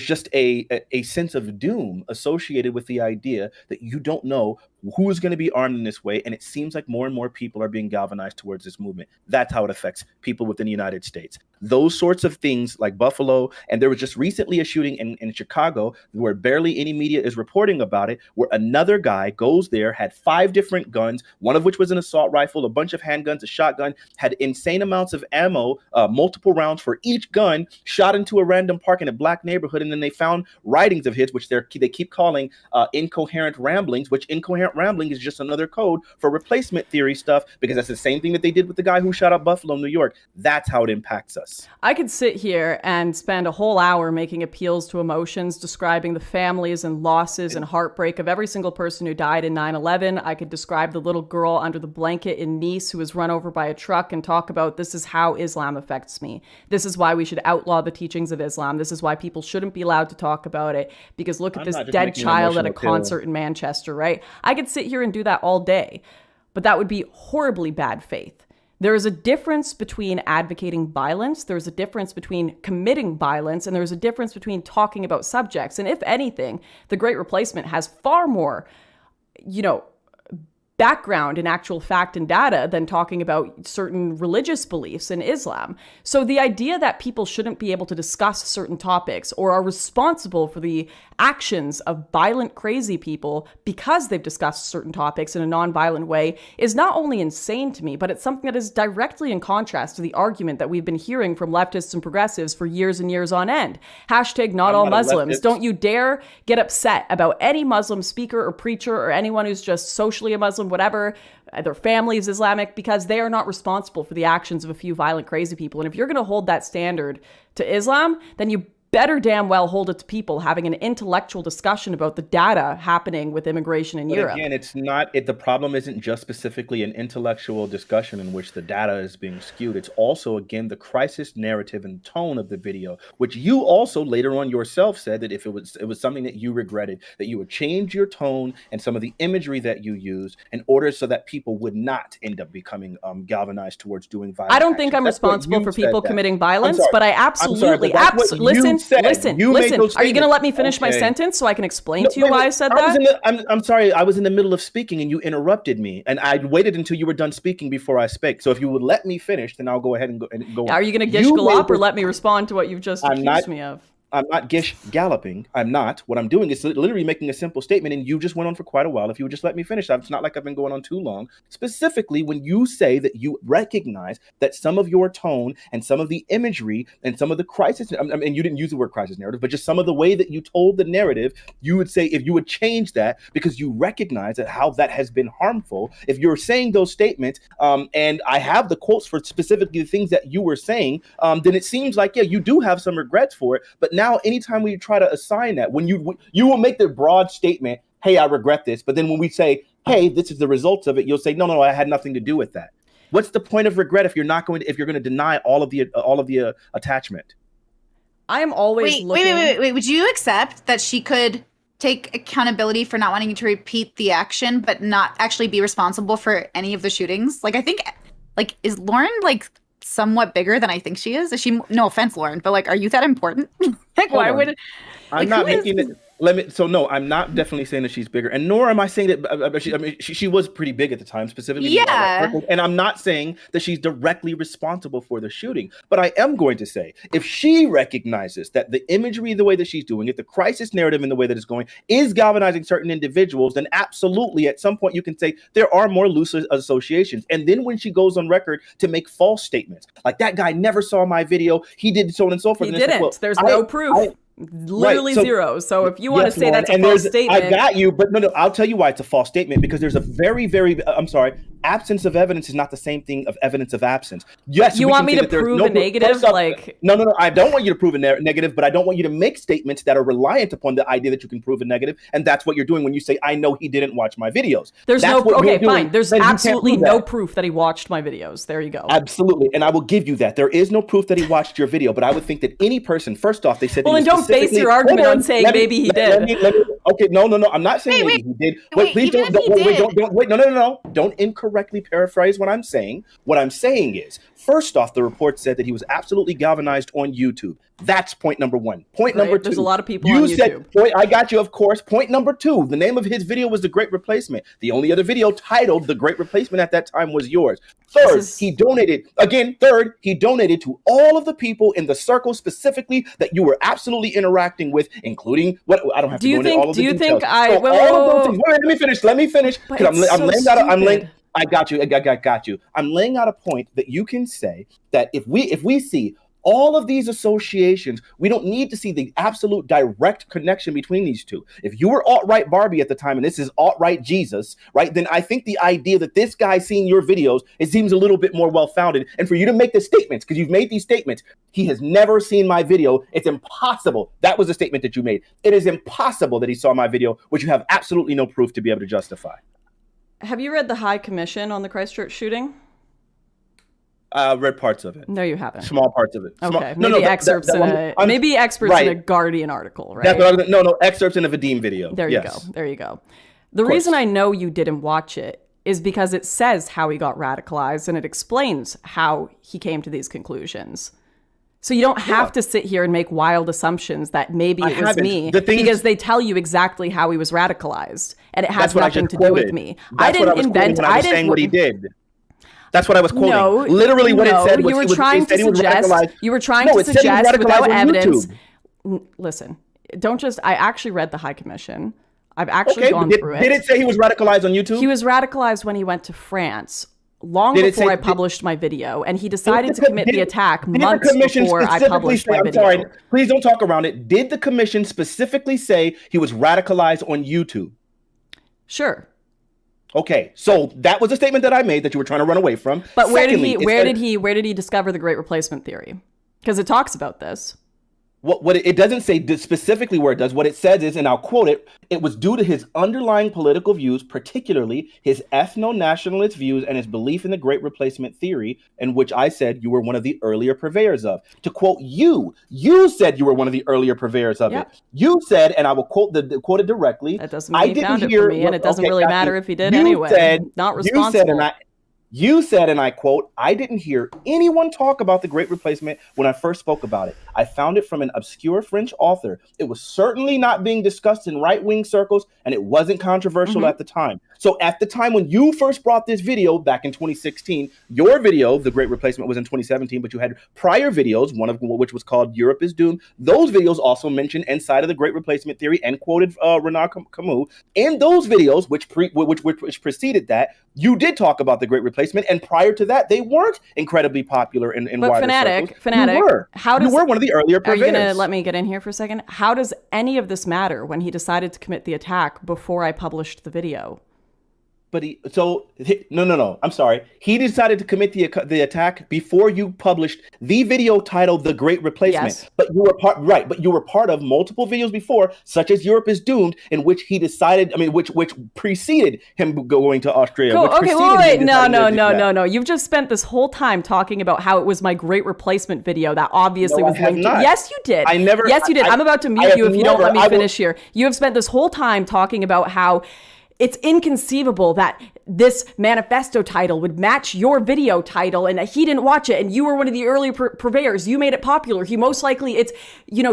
just a sense of doom associated with the idea that you don't know who is going to be armed in this way. And it seems like more and more people are being galvanized towards this movement. That's how it affects people within the United States. Those sorts of things like Buffalo, and there was just recently a shooting in Chicago where barely any media is reporting about it, where another guy goes there, had 5 different guns, one of which was an assault rifle, a bunch of handguns, a shotgun, had insane amounts of ammo, multiple rounds for each gun, shot into a random park in a Black neighborhood. And then they found writings of his, which they keep calling incoherent ramblings, which incoherent rambling is just another code for replacement theory stuff, because that's the same thing that they did with the guy who shot up Buffalo, New York. That's how it impacts us. I could sit here and spend a whole hour making appeals to emotions, describing the families and losses and heartbreak of every single person who died in 9/11. I could describe the little girl under the blanket in Nice who was run over by a truck and talk about, this is how Islam affects me. This is why we should outlaw the teachings of Islam. This is why people shouldn't be allowed to talk about it, because look at this dead child at a concert in Manchester, right? I could sit here and do that all day, but that would be horribly bad faith. There is a difference between advocating violence, there's a difference between committing violence, and there's a difference between talking about subjects. And if anything, the Great Replacement has far more, background in actual fact and data than talking about certain religious beliefs in Islam. So the idea that people shouldn't be able to discuss certain topics or are responsible for the actions of violent, crazy people because they've discussed certain topics in a non-violent way is not only insane to me, but it's something that is directly in contrast to the argument that we've been hearing from leftists and progressives for years and years on end. Hashtag not all Muslims. Don't you dare get upset about any Muslim speaker or preacher or anyone who's just socially a Muslim, whatever, their family is Islamic, because they are not responsible for the actions of a few violent, crazy people. And if you're going to hold that standard to Islam, then you better damn well hold it to people having an intellectual discussion about the data happening with immigration in Europe. Again, the problem isn't just specifically an intellectual discussion in which the data is being skewed. It's also, again, the crisis narrative and tone of the video, which you also later on yourself said that if it was something that you regretted, that you would change your tone and some of the imagery that you used in order so that people would not end up becoming galvanized towards doing violence. I don't think I'm responsible for people committing violence, but I absolutely, listen. Are you going to let me finish my sentence so I can explain to you why I said that? I'm sorry. I was in the middle of speaking and you interrupted me, and I waited until you were done speaking before I spoke. So if you would let me finish, then I'll go ahead and go. Are you going to gish gallop or let me respond to what you've just accused me of? I'm not gish galloping. I'm not. What I'm doing is literally making a simple statement, and you just went on for quite a while. If you would just let me finish, it's not like I've been going on too long. Specifically, when you say that you recognize that some of your tone and some of the imagery and some of the crisis, and you didn't use the word crisis narrative, but just some of the way that you told the narrative, you would say if you would change that because you recognize that how that has been harmful. If you're saying those statements, and I have the quotes for specifically the things that you were saying, then it seems like, yeah, you do have some regrets for it. But now anytime we try to assign that, when you will make the broad statement, hey, I regret this, but then when we say, hey, this is the results of it, you'll say, no, I had nothing to do with that. What's the point of regret if you're going to deny all of the attachment? I am always looking. Wait. Would you accept that she could take accountability for not wanting to repeat the action, but not actually be responsible for any of the shootings? Like, I think, like, is Lauren somewhat bigger than I think she is? Is she? No offense, Lauren, but are you that important? Why would? I'm not making it. No, I'm not definitely saying that she's bigger, and nor am I saying that. She was pretty big at the time, specifically. Yeah. And I'm not saying that she's directly responsible for the shooting, but I am going to say if she recognizes that the imagery, the way that she's doing it, the crisis narrative, and the way that it's going is galvanizing certain individuals, then absolutely, at some point, you can say there are more loose associations. And then when she goes on record to make false statements, like that guy never saw my video, he did so on and so forth. He didn't. There's no proof. Literally zero. So if you want to say that's a false statement, I got you, but no, I'll tell you why it's a false statement, because there's a very, very, I'm sorry, absence of evidence is not the same thing of evidence of absence. Yes, you we want can me say to that there's prove no a negative? No, I don't want you to prove a negative, but I don't want you to make statements that are reliant upon the idea that you can prove a negative, and that's what you're doing when you say, I know he didn't watch my videos. There's that's fine. There's absolutely no proof that he watched my videos. There you go. Absolutely, and I will give you that. There is no proof that he watched your video, but I would think that any person, first off, they said, well, then don't base your argument on saying maybe he did. Okay, no, I'm not saying maybe he did. Please don't incorrectly paraphrase what I'm saying. What I'm saying is, first off, the report said that he was absolutely galvanized on YouTube. That's point number one. Point number two. There's a lot of people on YouTube. I got you, of course. Point number two. The name of his video was The Great Replacement. The only other video titled The Great Replacement at that time was yours. He donated to all of the people in the circle specifically that you were absolutely interacting with, including what I don't have to go into all of the details. Let me finish. I got you. I'm laying out a point that you can say that if we see all of these associations, we don't need to see the absolute direct connection between these two. If you were alt-right Barbie at the time and this is alt-right Jesus, right, then I think the idea that this guy seeing your videos, it seems a little bit more well-founded. And for you to make the statements, because you've made these statements, he has never seen my video. It's impossible. That was the statement that you made. It is impossible that he saw my video, which you have absolutely no proof to be able to justify. Have you read the High Commission on the Christchurch shooting? Read parts of it. No, you haven't. Small parts of it. Okay, maybe excerpts in a Guardian article, right? Excerpts in a Vadim video. There you go. The reason I know you didn't watch it is because it says how he got radicalized and it explains how he came to these conclusions. So you don't have to sit here and make wild assumptions that maybe it was me, because they tell you exactly how he was radicalized, and it has nothing to do with me. I didn't invent. I didn't saying what he did. That's what I was quoting. No, literally what it said was you were trying to suggest without evidence. Listen, don't just. I actually read the High Commission. I've actually gone through it. Did it say he was radicalized on YouTube? He was radicalized when he went to France, long before I published my video, and he decided to commit the attack months before I published my video. I'm sorry, please don't talk around it. Did the commission specifically say he was radicalized on YouTube? Sure. Okay, so that was a statement that I made that you were trying to run away from. But where did he discover the Great Replacement theory? Because it talks about this. What it doesn't say specifically where it does. What it says is, and I'll quote it, it was due to his underlying political views, particularly his ethno-nationalist views and his belief in the Great Replacement theory, in which I said you were one of the earlier purveyors of. To quote you said you were one of the earlier purveyors of it. You said, and I will quote it directly. That doesn't mean he found it for me, and it doesn't really matter if he did anyway. Not responsible. You said, and I quote, I didn't hear anyone talk about the Great Replacement when I first spoke about it. I found it from an obscure French author. It was certainly not being discussed in right-wing circles, and it wasn't controversial at the time. So at the time when you first brought this video back in 2016, your video, The Great Replacement, was in 2017, but you had prior videos, one of which was called Europe is Doomed. Those videos also mentioned inside of the Great Replacement theory and quoted Renan Camus. In those videos, which preceded that, you did talk about the Great Replacement, and prior to that, they weren't incredibly popular in wider circles. Fanatic, you were one of the earlier purveyors. Are you going to let me get in here for a second? How does any of this matter when he decided to commit the attack before I published the video? But no. I'm sorry. He decided to commit the attack before you published the video titled "The Great Replacement." Yes. But you were part of multiple videos before, such as "Europe is Doomed," in which he decided. Which preceded him going to Australia. Cool. Okay. Wait. No. You've just spent this whole time talking about how it was my Great Replacement video that obviously was linked. Yes, you did. Yes, you did. I'm about to mute you if you don't let me finish here. You have spent this whole time talking about how it's inconceivable that this manifesto title would match your video title and he didn't watch it and you were one of the early purveyors. You made it popular. It's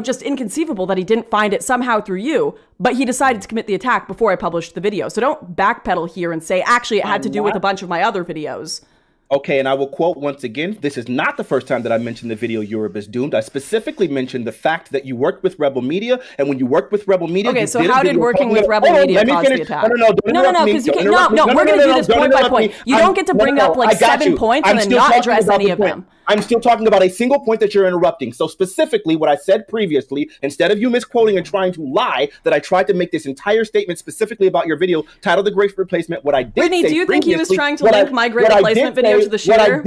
just inconceivable that he didn't find it somehow through you, but he decided to commit the attack before I published the video. So don't backpedal here and say, actually, it had to do with a bunch of my other videos. Okay, and I will quote once again, this is not the first time that I mentioned the video Europe is Doomed. I specifically mentioned the fact that you worked with Rebel Media, and when you worked with Rebel Media... Okay, so how did working with Rebel Media cause the attack? No, because you can't... No, we're going to do this point by point. You don't get to bring up 7 points and then not address any of them. I'm still talking about a single point that you're interrupting. So specifically what I said previously, instead of you misquoting and trying to lie, that I tried to make this entire statement specifically about your video titled The Great Replacement. What I did Brittany, say do you think he was trying to link my Great Replacement video to the shooter?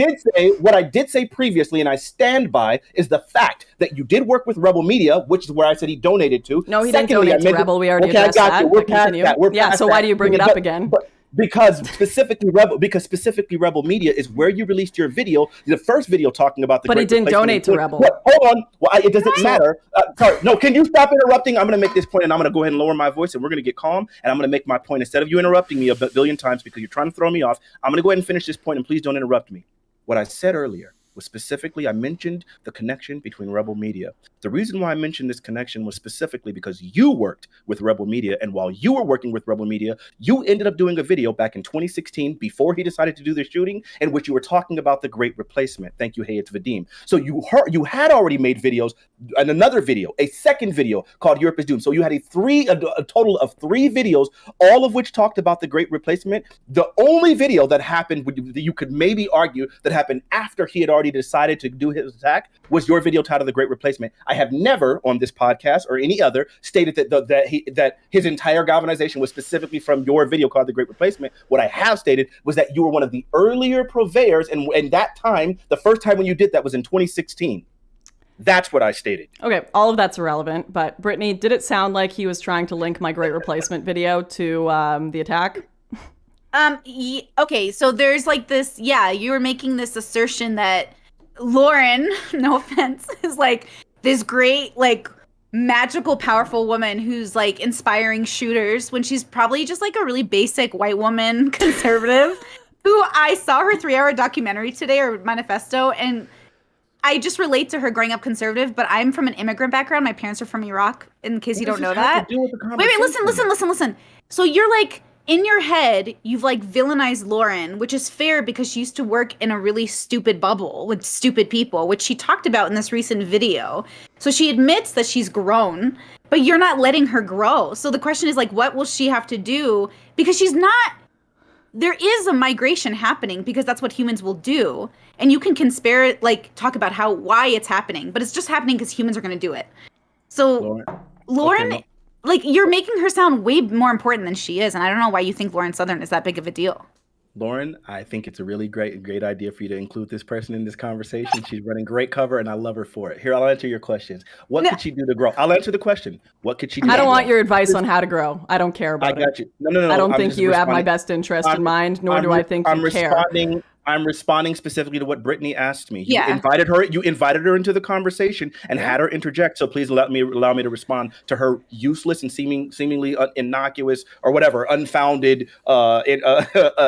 What I did say previously, and I stand by, is the fact that you did work with Rebel Media, which is where I said he donated to. No, he didn't donate to Rebel. We already addressed that. We're past that. So why do you bring it up again? Because specifically Rebel Media is where you released your video, the first video talking about the. But he didn't donate to Rebel. Hold on. Well, it doesn't matter. Sorry. No, can you stop interrupting? I'm going to make this point, and I'm going to go ahead and lower my voice, and we're going to get calm, and I'm going to make my point instead of you interrupting me a billion times because you're trying to throw me off. I'm going to go ahead and finish this point, and please don't interrupt me. What I said earlier was specifically, I mentioned the connection between Rebel Media. The reason why I mentioned this connection was specifically because you worked with Rebel Media, and while you were working with Rebel Media, you ended up doing a video back in 2016 before he decided to do the shooting, in which you were talking about the Great Replacement. Thank you, Hey, it's Vadim. So you had already made videos, and another video, a second video called Europe is Doomed. So you had a total of 3 videos, all of which talked about the Great Replacement. The only video that happened, you could maybe argue, that happened after he had already decided to do his attack was your video titled The Great Replacement. I have never on this podcast or any other stated that his entire galvanization was specifically from your video called The Great Replacement. What I have stated was that you were one of the earlier purveyors, and that time, the first time when you did that was in 2016. That's what I stated. Okay, all of that's irrelevant, but Brittany, did it sound like he was trying to link my Great Replacement video to the attack? Okay, so there's like this, you were making this assertion that Lauren, no offense, is like this great, like, magical, powerful woman who's like inspiring shooters when she's probably just like a really basic white woman conservative who I saw her 3-hour documentary today, or manifesto, and I just relate to her growing up conservative, but I'm from an immigrant background. My parents are from Iraq, in case you don't know that. Wait, listen. So you're like, in your head, you've like villainized Lauren, which is fair because she used to work in a really stupid bubble with stupid people, which she talked about in this recent video. So she admits that she's grown, but you're not letting her grow. So the question is like, what will she have to do? Because she's not, there is a migration happening because that's what humans will do. And you can talk about why it's happening, but it's just happening because humans are going to do it. So Lauren okay. Like, you're making her sound way more important than she is, and I don't know why you think Lauren Southern is that big of a deal. Lauren, I think it's a really great idea for you to include this person in this conversation. She's running great cover, and I love her for it. Here, I'll answer your questions. What could she do to grow? I'll answer the question. What could she do? I don't want your advice on how to grow. I don't care about it. I got you. No. I don't think you have my best interest in mind, nor do I think you care. I'm responding specifically to what Brittany asked me. You invited her into the conversation and had her interject. So please allow me to respond to her useless and seemingly innocuous or whatever, unfounded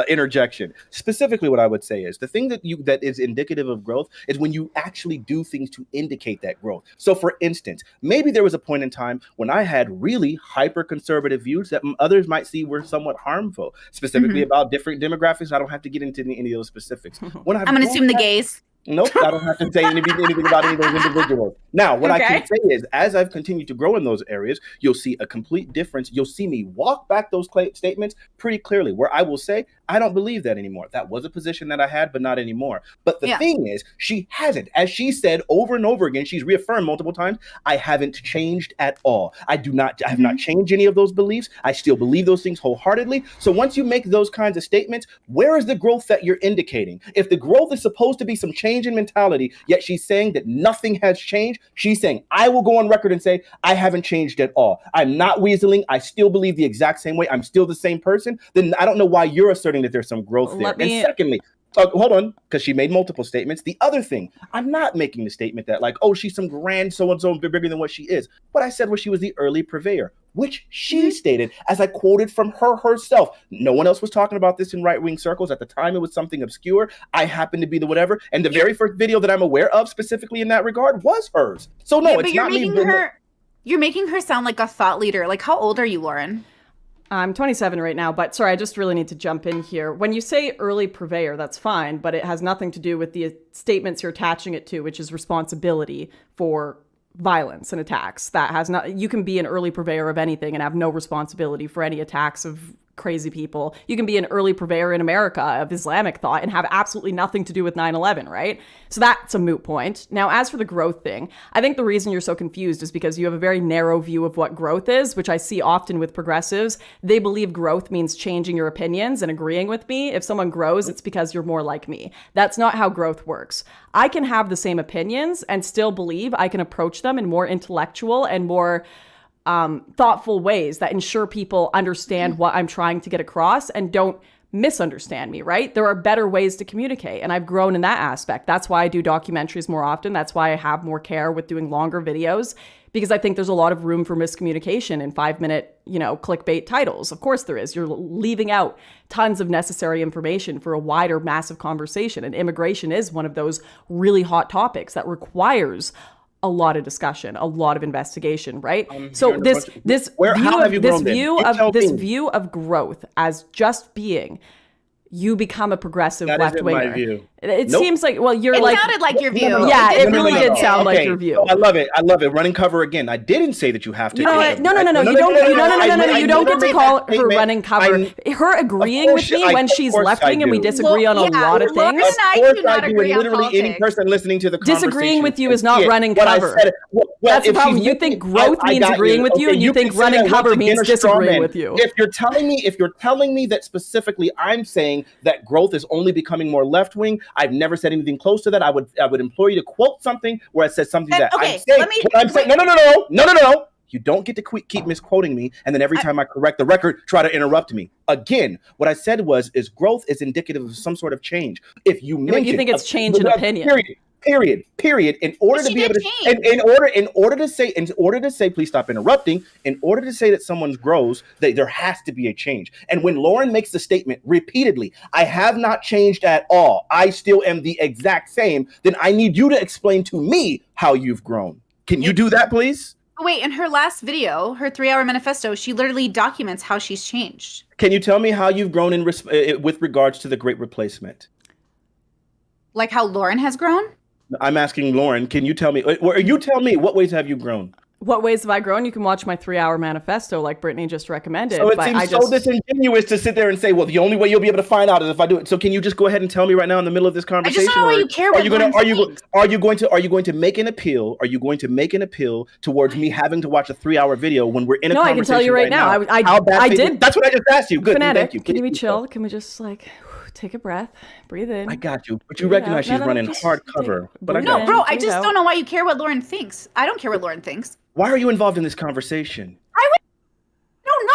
interjection. Specifically, what I would say is the thing that is indicative of growth is when you actually do things to indicate that growth. So for instance, maybe there was a point in time when I had really hyper conservative views that others might see were somewhat harmful, specifically about different demographics. I don't have to get into any of those specifics. I'm going to assume the gays. Nope, I don't have to say anything about any of those individuals. Now, what I can say is, as I've continued to grow in those areas, you'll see a complete difference. You'll see me walk back those statements pretty clearly, where I will say, I don't believe that anymore. That was a position that I had, but not anymore. But the thing is, she hasn't. As she said over and over again, she's reaffirmed multiple times, I haven't changed at all. I have not changed any of those beliefs. I still believe those things wholeheartedly. So once you make those kinds of statements, where is the growth that you're indicating? If the growth is supposed to be some change in mentality, yet she's saying that nothing has changed, she's saying, I will go on record and say, I haven't changed at all. I'm not weaseling. I still believe the exact same way. I'm still the same person. Then I don't know why you're asserting that there's some growth there. And secondly, hold on, because she made multiple statements. The other thing, I'm not making the statement that like, oh, she's some grand so-and-so bigger than what she is. What I said was she was the early purveyor, which she stated, as I quoted from her herself. No one else was talking about this in right-wing circles. At the time, it was something obscure. I happened to be the whatever. And the very first video that I'm aware of specifically in that regard was hers. So no, it's not me. You're making her sound like a thought leader. Like, how old are you, Lauren? I'm 27 right now, but sorry, I just really need to jump in here. When you say early purveyor, that's fine, but it has nothing to do with the statements you're attaching it to, which is responsibility for violence and attacks. That has not, you can be an early purveyor of anything and have no responsibility for any attacks of crazy people. You can be an early purveyor in America of Islamic thought and have absolutely nothing to do with 9/11, right? So that's a moot point. Now, as for the growth thing, I think the reason you're so confused is because you have a very narrow view of what growth is, which I see often with progressives. They believe growth means changing your opinions and agreeing with me. If someone grows, it's because you're more like me. That's not how growth works. I can have the same opinions and still believe I can approach them in more intellectual and more thoughtful ways that ensure people understand what I'm trying to get across and don't misunderstand me, right? There are better ways to communicate, and I've grown in that aspect. That's why I do documentaries more often. That's why I have more care with doing longer videos, because I think there's a lot of room for miscommunication in 5-minute, clickbait titles. Of course there is. You're leaving out tons of necessary information for a wider, massive conversation, and immigration is one of those really hot topics that requires a lot of discussion, a lot of investigation, right? So this view of growth as just being, you become a progressive left winger. It seems like, well, you're it sounded like your view. Yeah, it really did sound like your view. I love it. Running cover again. I didn't say that you have to. No. You don't get to call her running cover. Her agreeing with me when she's left wing and we disagree on a lot of things. Of course I do. Literally any person listening to the conversation. Disagreeing with you is not running cover. That's the problem. You think growth means agreeing with you, and you think running cover means disagreeing with you. If you're telling me that specifically, I'm saying that growth is only becoming more left wing. I've never said anything close to that. I would implore you to quote something where I said something that I'm saying. No. You don't get to keep misquoting me, and then every time I correct the record, try to interrupt me. Again, what I said is growth is indicative of some sort of change. If you mention, you think it's change in opinion. Period. In order to be able to, in order to say, please stop interrupting. In order to say that someone grows, that there has to be a change. And when Lauren makes the statement repeatedly, I have not changed at all, I still am the exact same, then I need you to explain to me how you've grown. Can you do that, please? Wait, in her last video, her 3-hour manifesto, she literally documents how she's changed. Can you tell me how you've grown with regards to the Great Replacement? Like how Lauren has grown? I'm asking Lauren, can you tell me, or you tell me, what ways have you grown? What ways have I grown? You can watch my 3-hour manifesto like Brittany just recommended. So it seems so disingenuous to sit there and say, well, the only way you'll be able to find out is if I do it. So can you just go ahead and tell me right now in the middle of this conversation? I just don't know why you care what Lauren thinks. Are you going to make an appeal? Are you going to make an appeal towards me having to watch a 3-hour video when we're in a conversation? No, I can tell you right now. I did. That's what I just asked you. Good. Fanatiq, Thank you. Can you chill? Can we just take a breath, breathe in? I got you. But you recognize she's running hard cover. But no, bro, I just don't know why you care what Lauren thinks. I don't care what Lauren thinks. Why are you involved in this conversation? I don't know.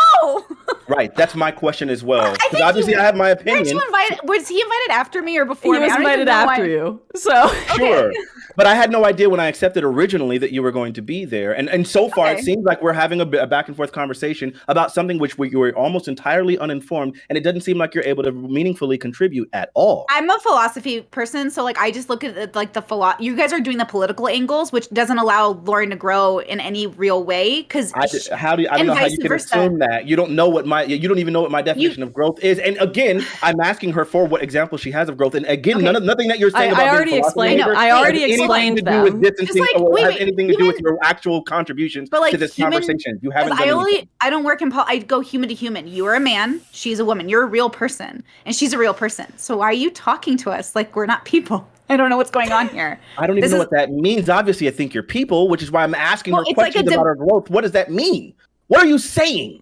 Right, that's my question as well. Because obviously I have my opinion. Was he invited after me or before me? He was invited after you. So sure. But I had no idea when I accepted originally that you were going to be there. And so far it seems like we're having a back and forth conversation about something which you were almost entirely uninformed, and it doesn't seem like you're able to meaningfully contribute at all. I'm a philosophy person, so I just look at it like you guys are doing the political angles, which doesn't allow Lauren to grow in any real way. Because I don't know how you can assume that. You don't know you don't even know what my definition of growth is. And again, I'm asking her for what example she has of growth. And again, nothing that you're saying I already explained them. Anything to do with distancing or have anything to do with your actual contributions to this conversation. You haven't done anything. I don't work in I go human to human. You are a man, she's a woman. You're a real person, and she's a real person. So why are you talking to us like we're not people? I don't know what's going on here. I don't even know what that means. Obviously, I think you're people, which is why I'm asking her questions about her growth. What does that mean? What are you saying?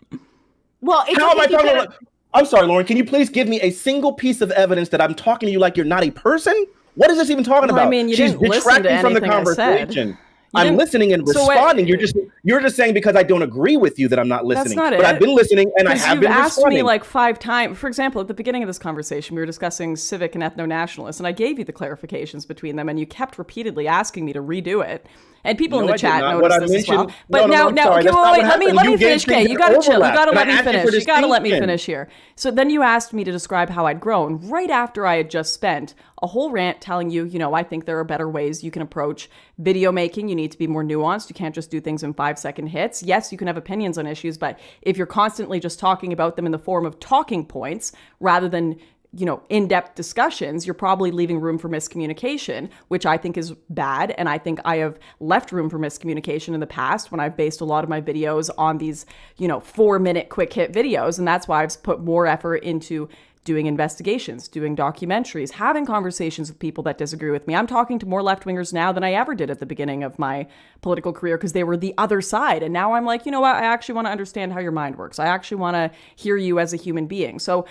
Well, how am I talking about? I'm sorry, Lauren. Can you please give me a single piece of evidence that I'm talking to you like you're not a person? What is this even talking about? I mean, she's detracting from the conversation. I'm listening and responding. You're just saying because I don't agree with you that I'm not listening. That's not it. I've been listening and I have been responding. You've asked me like 5 times. For example, at the beginning of this conversation, we were discussing civic and ethno-nationalists, and I gave you the clarifications between them, and you kept repeatedly asking me to redo it. And people in the chat noticed this as well. But now, let me finish, Kay. You gotta chill. You gotta let me finish. You gotta let me finish here. So then you asked me to describe how I'd grown right after I had just spent a whole rant telling you, I think there are better ways you can approach video making. You need to be more nuanced. You can't just do things in 5-second hits. Yes, you can have opinions on issues, but if you're constantly just talking about them in the form of talking points rather than in-depth discussions, you're probably leaving room for miscommunication, which I think is bad. And I think I have left room for miscommunication in the past when I've based a lot of my videos on these, 4-minute quick hit videos. And that's why I've put more effort into doing investigations, doing documentaries, having conversations with people that disagree with me. I'm talking to more left-wingers now than I ever did at the beginning of my political career because they were the other side. And now I'm like, you know what? I actually want to understand how your mind works. I actually want to hear you as a human being. So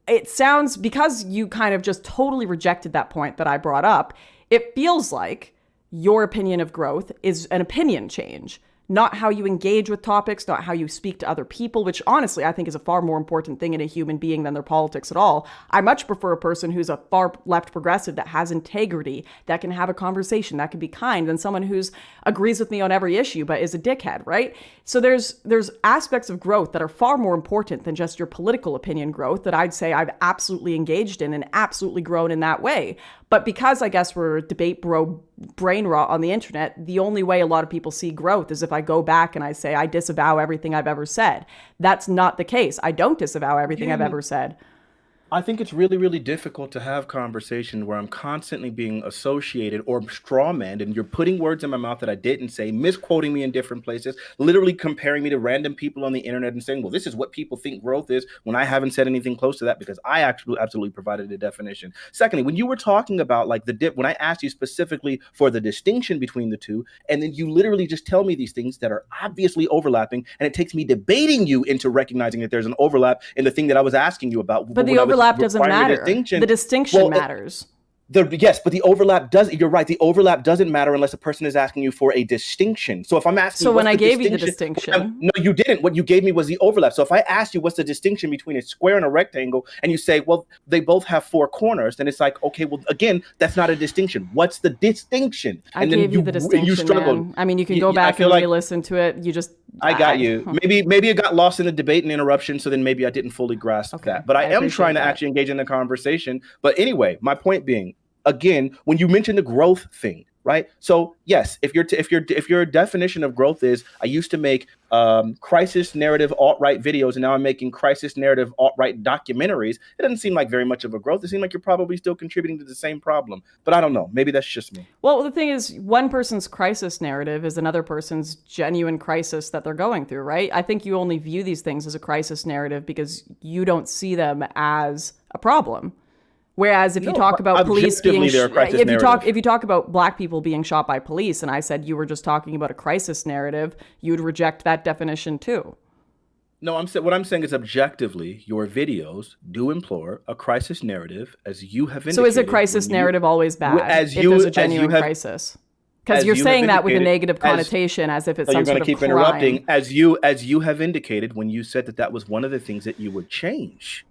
it sounds, because you kind of just totally rejected that point that I brought up, it feels like your opinion of growth is an opinion change, not how you engage with topics, not how you speak to other people, which honestly I think is a far more important thing in a human being than their politics at all. I much prefer a person who's a far left progressive that has integrity, that can have a conversation, that can be kind, than someone who's agrees with me on every issue but is a dickhead, right? So there's aspects of growth that are far more important than just your political opinion growth that I'd say I've absolutely engaged in and absolutely grown in that way. But because I guess we're debate brain rot on the internet, the only way a lot of people see growth is if I go back and I say I disavow everything I've ever said. That's not the case. I don't disavow everything I've ever said. I think it's really, really difficult to have conversations where I'm constantly being associated or strawmanned, and you're putting words in my mouth that I didn't say, misquoting me in different places, literally comparing me to random people on the internet and saying, well, this is what people think growth is, when I haven't said anything close to that because I actually absolutely provided a definition. Secondly, when you were talking about like when I asked you specifically for the distinction between the two, and then you literally just tell me these things that are obviously overlapping, and it takes me debating you into recognizing that there's an overlap in the thing that I was asking you about. But the overlap doesn't matter. The distinction matters. Yes, but the overlap does. You're right. The overlap doesn't matter unless a person is asking you for a distinction. So if I'm asking, so when I gave you the distinction, no, you didn't. What you gave me was the overlap. So if I asked you what's the distinction between a square and a rectangle, and you say, well, they both have 4 corners, then it's like, okay, well, again, that's not a distinction. What's the distinction? I gave you the distinction. You struggled. Man. I mean, you can go back and re-listen to it. You just. I got you. Maybe it got lost in the debate and interruption, so then maybe I didn't fully grasp that. But I am trying to actually engage in the conversation. But anyway, my point being, again, when you mention the growth thing, right? So yes, if your definition of growth is I used to make crisis narrative alt-right videos and now I'm making crisis narrative alt-right documentaries, it doesn't seem like very much of a growth. It seems like you're probably still contributing to the same problem. But I don't know. Maybe that's just me. Well, the thing is, one person's crisis narrative is another person's genuine crisis that they're going through, right? I think you only view these things as a crisis narrative because you don't see them as a problem. Whereas if you talk about police being, if you talk about black people being shot by police, and I said you were just talking about a crisis narrative, you'd reject that definition too. No, what I'm saying is objectively, your videos do implore a crisis narrative, as you have indicated. So is a crisis narrative always bad if there's a genuine crisis? Because you're saying that with a negative connotation, as if it's some sort of crime. You're going to keep interrupting, as you have indicated when you said that was one of the things that you would change.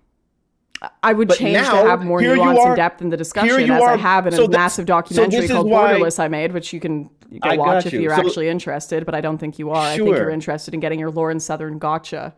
I would change to have more nuance and depth in the discussion, as I have in a massive documentary called Borderless I made, which you can go watch if you're actually interested, but I don't think you are. I think you're interested in getting your Lauren Southern gotcha.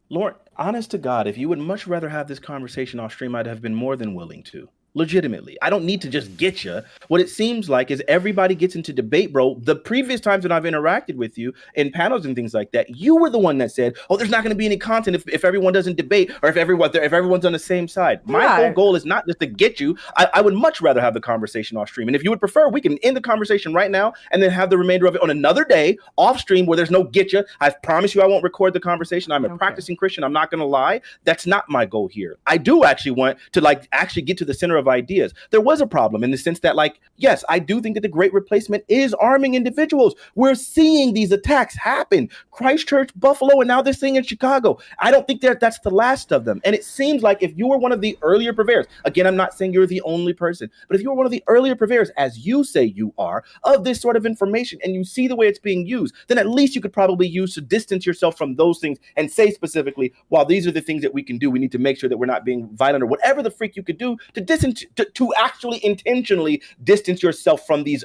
Lauren, honest to God, if you would much rather have this conversation off stream, I'd have been more than willing to. Legitimately. I don't need to just get you. What it seems like is everybody gets into debate, bro. The previous times that I've interacted with you in panels and things like that, you were the one that said, oh, there's not going to be any content if everyone doesn't debate or if everyone's on the same side. My whole goal is not just to get you. I would much rather have the conversation off stream. And if you would prefer, we can end the conversation right now and then have the remainder of it on another day off stream where there's no get you. I promise you I won't record the conversation. I'm a practicing Christian. I'm not going to lie. That's not my goal here. I do actually want to actually get to the center of ideas. There was a problem in the sense that, yes, I do think that the Great Replacement is arming individuals. We're seeing these attacks happen. Christchurch, Buffalo, and now this thing in Chicago. I don't think that's the last of them. And it seems like if you were one of the earlier purveyors, again, I'm not saying you're the only person, but if you were one of the earlier purveyors, as you say you are, of this sort of information, and you see the way it's being used, then at least you could probably use to distance yourself from those things and say specifically, while these are the things that we can do, we need to make sure that we're not being violent or whatever the freak you could do to actually intentionally distance yourself from these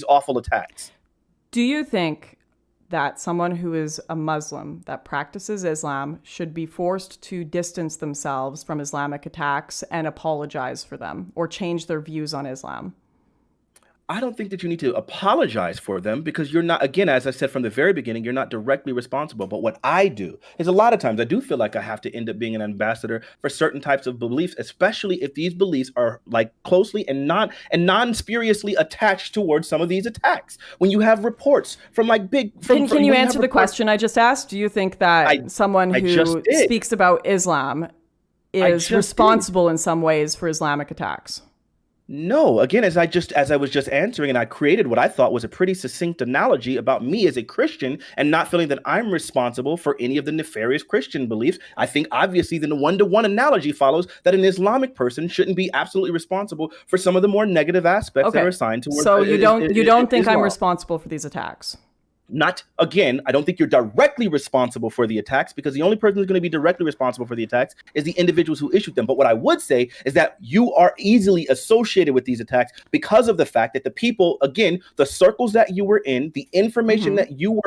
awful attacks. Do you think that someone who is a Muslim that practices Islam should be forced to distance themselves from Islamic attacks and apologize for them or change their views on Islam? I don't think that you need to apologize for them because you're not, again, as I said from the very beginning, you're not directly responsible. But what I do is a lot of times I do feel like I have to end up being an ambassador for certain types of beliefs, especially if these beliefs are like closely and non-spuriously attached towards some of these attacks. When you have reports from like can you answer the question I just asked? Do you think that someone who speaks about Islam is responsible in some ways for Islamic attacks? No, again, as I was just answering, and I created what I thought was a pretty succinct analogy about me as a Christian and not feeling that I'm responsible for any of the nefarious Christian beliefs. I think obviously then the one-to-one analogy follows that an Islamic person shouldn't be absolutely responsible for some of the more negative aspects that are assigned to. So you don't think I'm responsible for these attacks? Not again, I don't think you're directly responsible for the attacks because the only person who's going to be directly responsible for the attacks is the individuals who issued them. But what I would say is that you are easily associated with these attacks because of the fact that the people, again, the circles that you were in, the information that you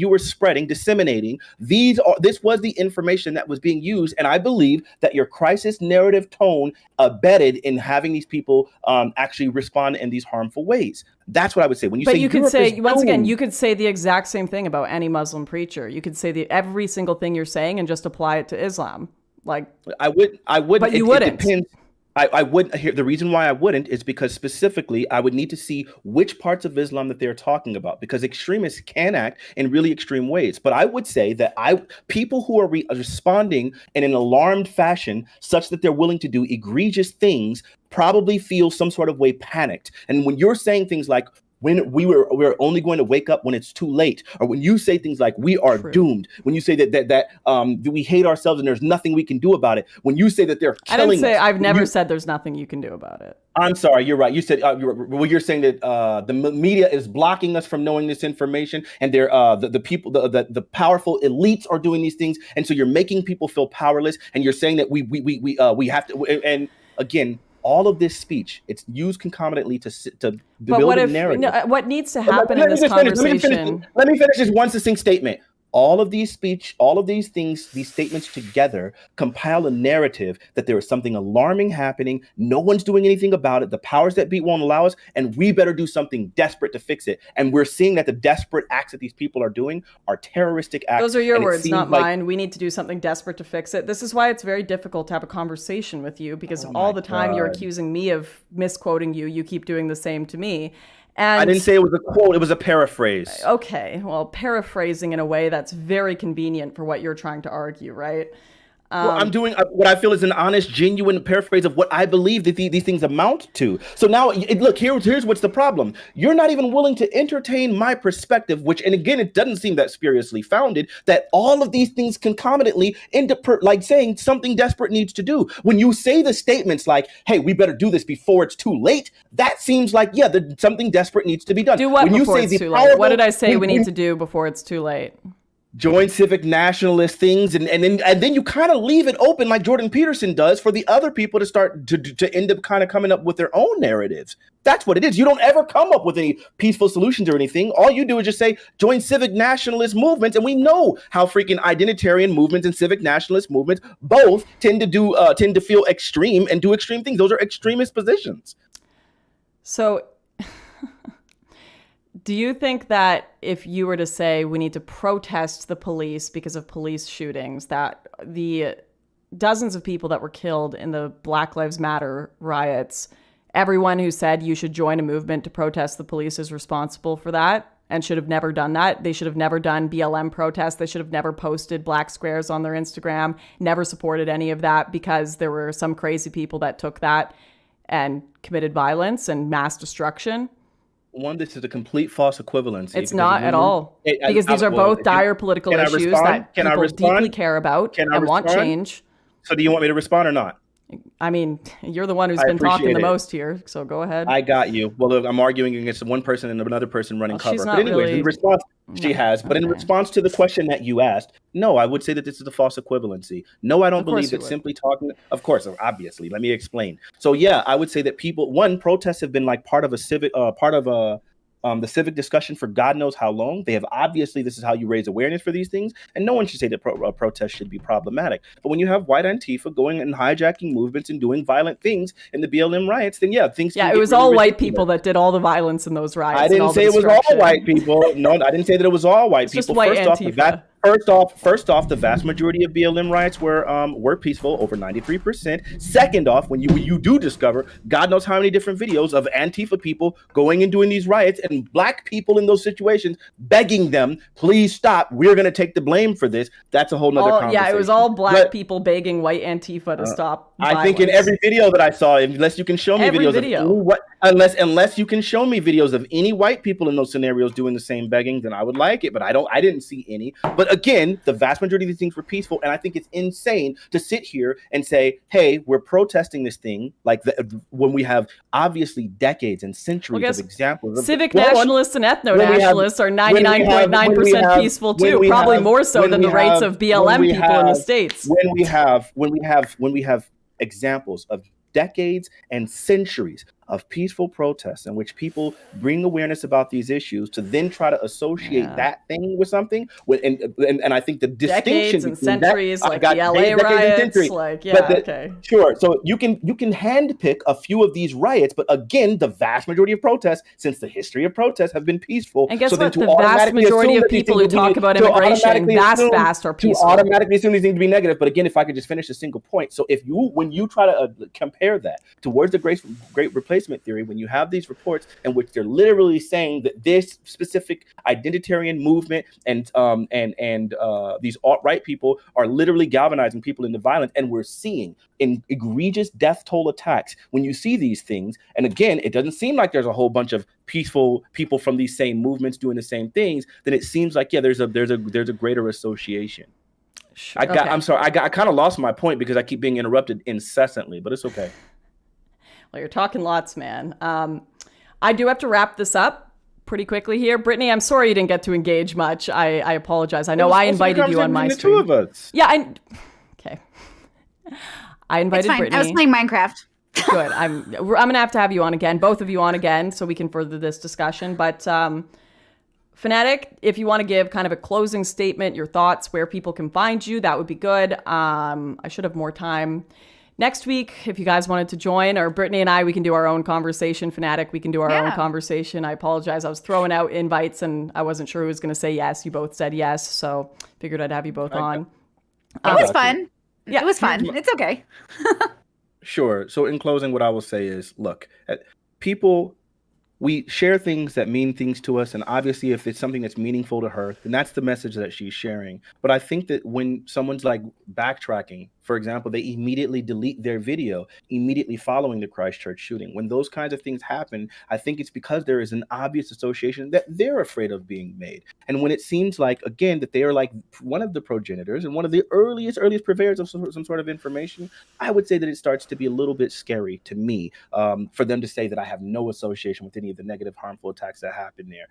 were spreading, disseminating, this was the information that was being used. And I believe that your crisis narrative tone abetted in having these people actually respond in these harmful ways. That's what I would say. When you you could say, once again, you could say the exact same thing about any Muslim preacher. You could say every single thing you're saying and just apply it to Islam. Like I would, but you wouldn't. It depends. I wouldn't. The reason why I wouldn't is because specifically I would need to see which parts of Islam that they're talking about, because extremists can act in really extreme ways. But I would say that people who are responding in an alarmed fashion such that they're willing to do egregious things probably feel some sort of way panicked. And when you're saying things like, when we're only going to wake up when it's too late, or when you say things like we are doomed, when you say that we hate ourselves and there's nothing we can do about it, when you say that they're killing us, I've never said there's nothing you can do about it. I'm sorry, you're right. You said you're saying that the media is blocking us from knowing this information, and they're the people, the powerful elites are doing these things, and so you're making people feel powerless, and you're saying that we have to, and again, all of this speech, it's used concomitantly to build a narrative. No, what needs to happen in this conversation? Let me finish this one succinct statement. All of these things, these statements together compile a narrative that there is something alarming happening. No one's doing anything about it. The powers that be won't allow us, and we better do something desperate to fix it. And we're seeing that the desperate acts that these people are doing are terroristic acts. Those are your words, not mine. We need to do something desperate to fix it. This is why it's very difficult to have a conversation with you, because all the time you're accusing me of misquoting you. You keep doing the same to me. And I didn't say it was a quote, it was a paraphrase. Okay, well, paraphrasing in a way that's very convenient for what you're trying to argue, right? Well, I'm doing what I feel is an honest, genuine paraphrase of what I believe that these things amount to. So now, look, here's what's the problem. You're not even willing to entertain my perspective, which, and again, it doesn't seem that spuriously founded, that all of these things concomitantly end up like saying something desperate needs to do. When you say the statements like, hey, we better do this before it's too late, that seems like, yeah, something desperate needs to be done. Do what before it's too late? What did I say we need to do before it's too late? Join civic nationalist things, and then you kind of leave it open like Jordan Peterson does for the other people to start to end up kind of coming up with their own narratives. That's what it is. You don't ever come up with any peaceful solutions or anything. All you do is just say join civic nationalist movements, and we know how freaking identitarian movements and civic nationalist movements both tend to feel extreme and do extreme things. Those are extremist positions. So do you think that if you were to say we need to protest the police because of police shootings, that the dozens of people that were killed in the Black Lives Matter riots, everyone who said you should join a movement to protest the police is responsible for that and should have never done that? They should have never done BLM protests. They should have never posted black squares on their Instagram, never supported any of that because there were some crazy people that took that and committed violence and mass destruction. One, this is a complete false equivalency. It's not at all. Because these are both dire political issues that people deeply care about and want change. So do you want me to respond or not? I mean, you're the one who's been talking the most here, so go ahead. I got you. Well, look, I'm arguing against one person and another person running cover. But anyways, in response, she has. But in response to the question that you asked, no, I would say that this is a false equivalency. No, I don't believe that simply talking. Of course, obviously. Let me explain. So yeah, I would say that protests have been like part of a civic, part of a the civic discussion for God knows how long. They have obviously, this is how you raise awareness for these things, and no one should say that protests should be problematic. But when you have white Antifa going and hijacking movements and doing violent things in the BLM riots, then things. Yeah, it was all white people that did all the violence in those riots. I didn't say it was all white people. No, I didn't say that it was all white people. Just white Antifa. First off, the vast majority of BLM riots were peaceful, over 93%. Second off, when you do discover God knows how many different videos of Antifa people going and doing these riots and black people in those situations begging them, please stop, we're going to take the blame for this. That's a whole nother conversation. Yeah, it was all black people begging white Antifa to stop violence. I think in every video that I saw, unless you can show me unless you can show me videos of any white people in those scenarios doing the same begging, then I would like it. But I didn't see any. But again, the vast majority of these things were peaceful, and I think it's insane to sit here and say, "Hey, we're protesting this thing," when we have obviously decades and centuries of examples. Civic nationalists and ethno-nationalists are 99.9% peaceful too, probably more so than the rights of BLM people in the States. When we have examples of decades and centuries of peaceful protests in which people bring awareness about these issues to then try to associate that thing with something. And I think the distinction decades and centuries, like the LA riots, Sure. So you can handpick a few of these riots, but again, the vast majority of protests since the history of protests have been peaceful. And guess what? The vast majority of people who talk about immigration, vast are peaceful. To automatically assume these things to be negative. But again, if I could just finish a single point. So when you try to compare that towards the great replacement theory, when you have these reports in which they're literally saying that this specific identitarian movement and these alt-right people are literally galvanizing people into violence, and we're seeing in egregious death toll attacks, when you see these things, and again, it doesn't seem like there's a whole bunch of peaceful people from these same movements doing the same things, then it seems like there's a greater association. I'm sorry, I kind of lost my point because I keep being interrupted incessantly, but it's okay. Well, you're talking lots, man. I do have to wrap this up pretty quickly here. Brittany, I'm sorry you didn't get to engage much. I apologize. I know I invited you on my stream. The two of us. Yeah, okay. I invited Brittany. I was playing Minecraft. Good. I'm going to have you on again, both of you on again, so we can further this discussion. But Fanatiq, if you want to give kind of a closing statement, your thoughts, where people can find you, that would be good. I should have more time next week, if you guys wanted to join, or Brittany and I, we can do our own conversation. Fanatiq, we can do our own conversation. I apologize. I was throwing out invites and I wasn't sure who was going to say yes. You both said yes, so figured I'd have you both on. It was fun. Yeah, it was fun. It's okay. Sure. So in closing, what I will say is, look, people, we share things that mean things to us. And obviously, if it's something that's meaningful to her, then that's the message that she's sharing. But I think that when someone's like backtracking, for example, they immediately delete their video immediately following the Christchurch shooting. When those kinds of things happen, I think it's because there is an obvious association that they're afraid of being made. And when it seems like, again, that they are like one of the progenitors and one of the earliest purveyors of some sort of information, I would say that it starts to be a little bit scary to me for them to say that I have no association with any of the negative, harmful attacks that happen there.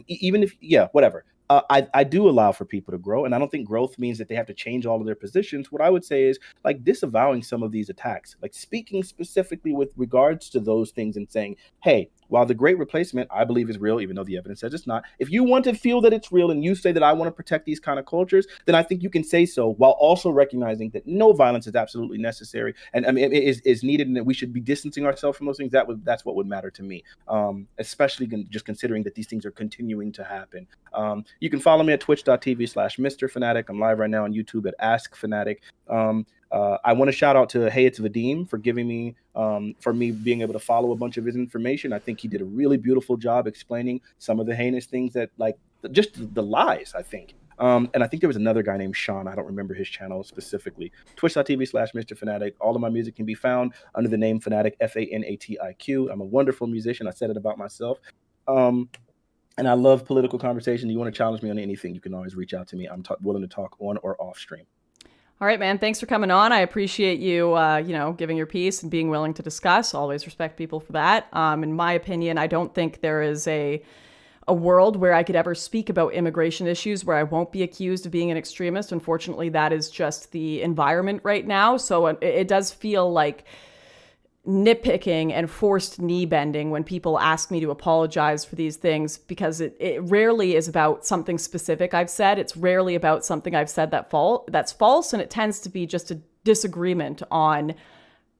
Even if, whatever. I do allow for people to grow, and I don't think growth means that they have to change all of their positions. What I would say is like disavowing some of these attacks, like speaking specifically with regards to those things and saying, hey, while the great replacement, I believe, is real, even though the evidence says it's not, if you want to feel that it's real and you say that I want to protect these kind of cultures, then I think you can say so while also recognizing that no violence is absolutely necessary. And I mean, it is needed, and that we should be distancing ourselves from those things. That's what would matter to me, especially just considering that these things are continuing to happen. You can follow me at twitch.tv/Mr. Fanatiq. I'm live right now on YouTube at Ask Fanatiq. I want to shout out to Hey It's Vadim for giving me, for me being able to follow a bunch of his information. I think he did a really beautiful job explaining some of the heinous things that, like, just the lies, I think. And I think there was another guy named Sean. I don't remember his channel specifically. Twitch.tv/Mr. Fanatiq. All of my music can be found under the name Fanatiq, Fanatiq. I'm a wonderful musician. I said it about myself. And I love political conversation. You want to challenge me on anything, you can always reach out to me. I'm willing to talk on or off stream. All right, man. Thanks for coming on. I appreciate you, giving your piece and being willing to discuss. Always respect people for that. In my opinion, I don't think there is a world where I could ever speak about immigration issues where I won't be accused of being an extremist. Unfortunately, that is just the environment right now. So it does feel like nitpicking and forced knee bending when people ask me to apologize for these things, because it rarely is about something specific I've said. It's rarely about something I've said that's false, and it tends to be just a disagreement on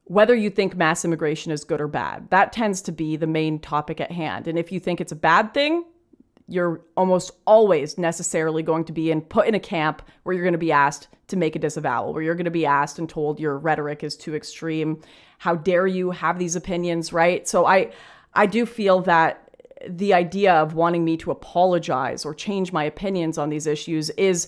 whether you think mass immigration is good or bad. That tends to be the main topic at hand. And if you think it's a bad thing, you're almost always necessarily going to be put in a camp where you're going to be asked to make a disavowal, where you're going to be asked and told your rhetoric is too extreme. How dare you have these opinions, right? So I do feel that the idea of wanting me to apologize or change my opinions on these issues is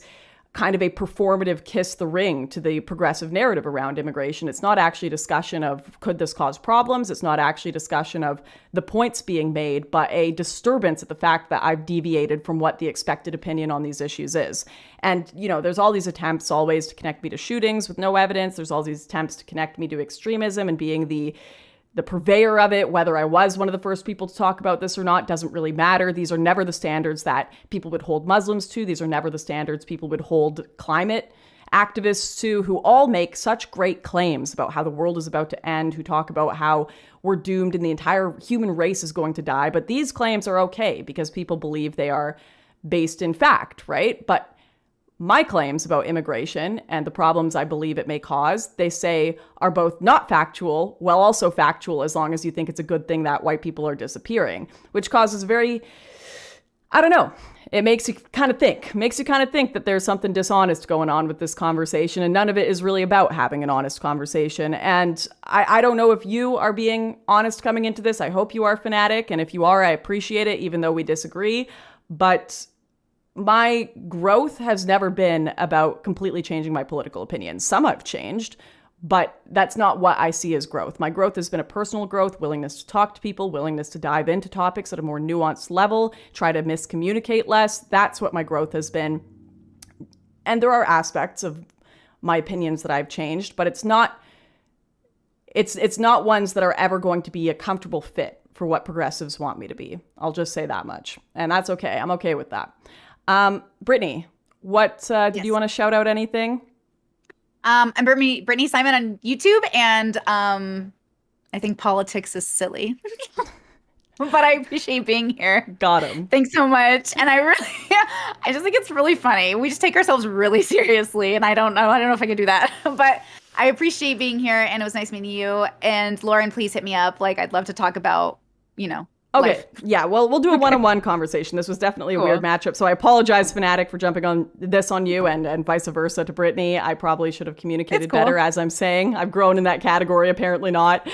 kind of a performative kiss the ring to the progressive narrative around immigration. It's not actually a discussion of could this cause problems. It's not actually a discussion of the points being made, but a disturbance at the fact that I've deviated from what the expected opinion on these issues is. And, you know, there's all these attempts always to connect me to shootings with no evidence. There's all these attempts to connect me to extremism and being the purveyor of it. Whether I was one of the first people to talk about this or not doesn't really matter. These are never the standards that people would hold Muslims to. These are never the standards people would hold climate activists to, who all make such great claims about how the world is about to end, who talk about how we're doomed and the entire human race is going to die. But these claims are okay because people believe they are based in fact, right? But my claims about immigration and the problems I believe it may cause, they say are both not factual, while also factual as long as you think it's a good thing that white people are disappearing, which causes I don't know, it makes you kind of think that there's something dishonest going on with this conversation, and none of it is really about having an honest conversation. And I don't know if you are being honest coming into this. I hope you are, Fanatiq, and if you are, I appreciate it, even though we disagree. But my growth has never been about completely changing my political opinions. Some I've changed, but that's not what I see as growth. My growth has been a personal growth, willingness to talk to people, willingness to dive into topics at a more nuanced level, try to miscommunicate less. That's what my growth has been. And there are aspects of my opinions that I've changed, but it's not ones that are ever going to be a comfortable fit for what progressives want me to be. I'll just say that much. And that's okay. I'm okay with that. Brittany, what did you want to shout out anything? I'm Brittany Simon on YouTube, and I think politics is silly. But I appreciate being here. Got him. Thanks so much. And I just think it's really funny. We just take ourselves really seriously, and I don't know if I can do that. But I appreciate being here, and it was nice meeting you. And Lauren, please hit me up. Like, I'd love to talk about, Okay. life. Yeah. Well, we'll do a one-on-one conversation. This was definitely a weird matchup. So I apologize, Fanatiq, for jumping on you and vice versa to Brittany. I probably should have communicated better, as I'm saying. I've grown in that category, apparently not.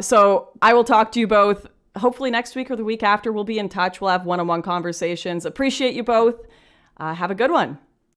So I will talk to you both. Hopefully next week or the week after, we'll be in touch. We'll have one-on-one conversations. Appreciate you both. Have a good one.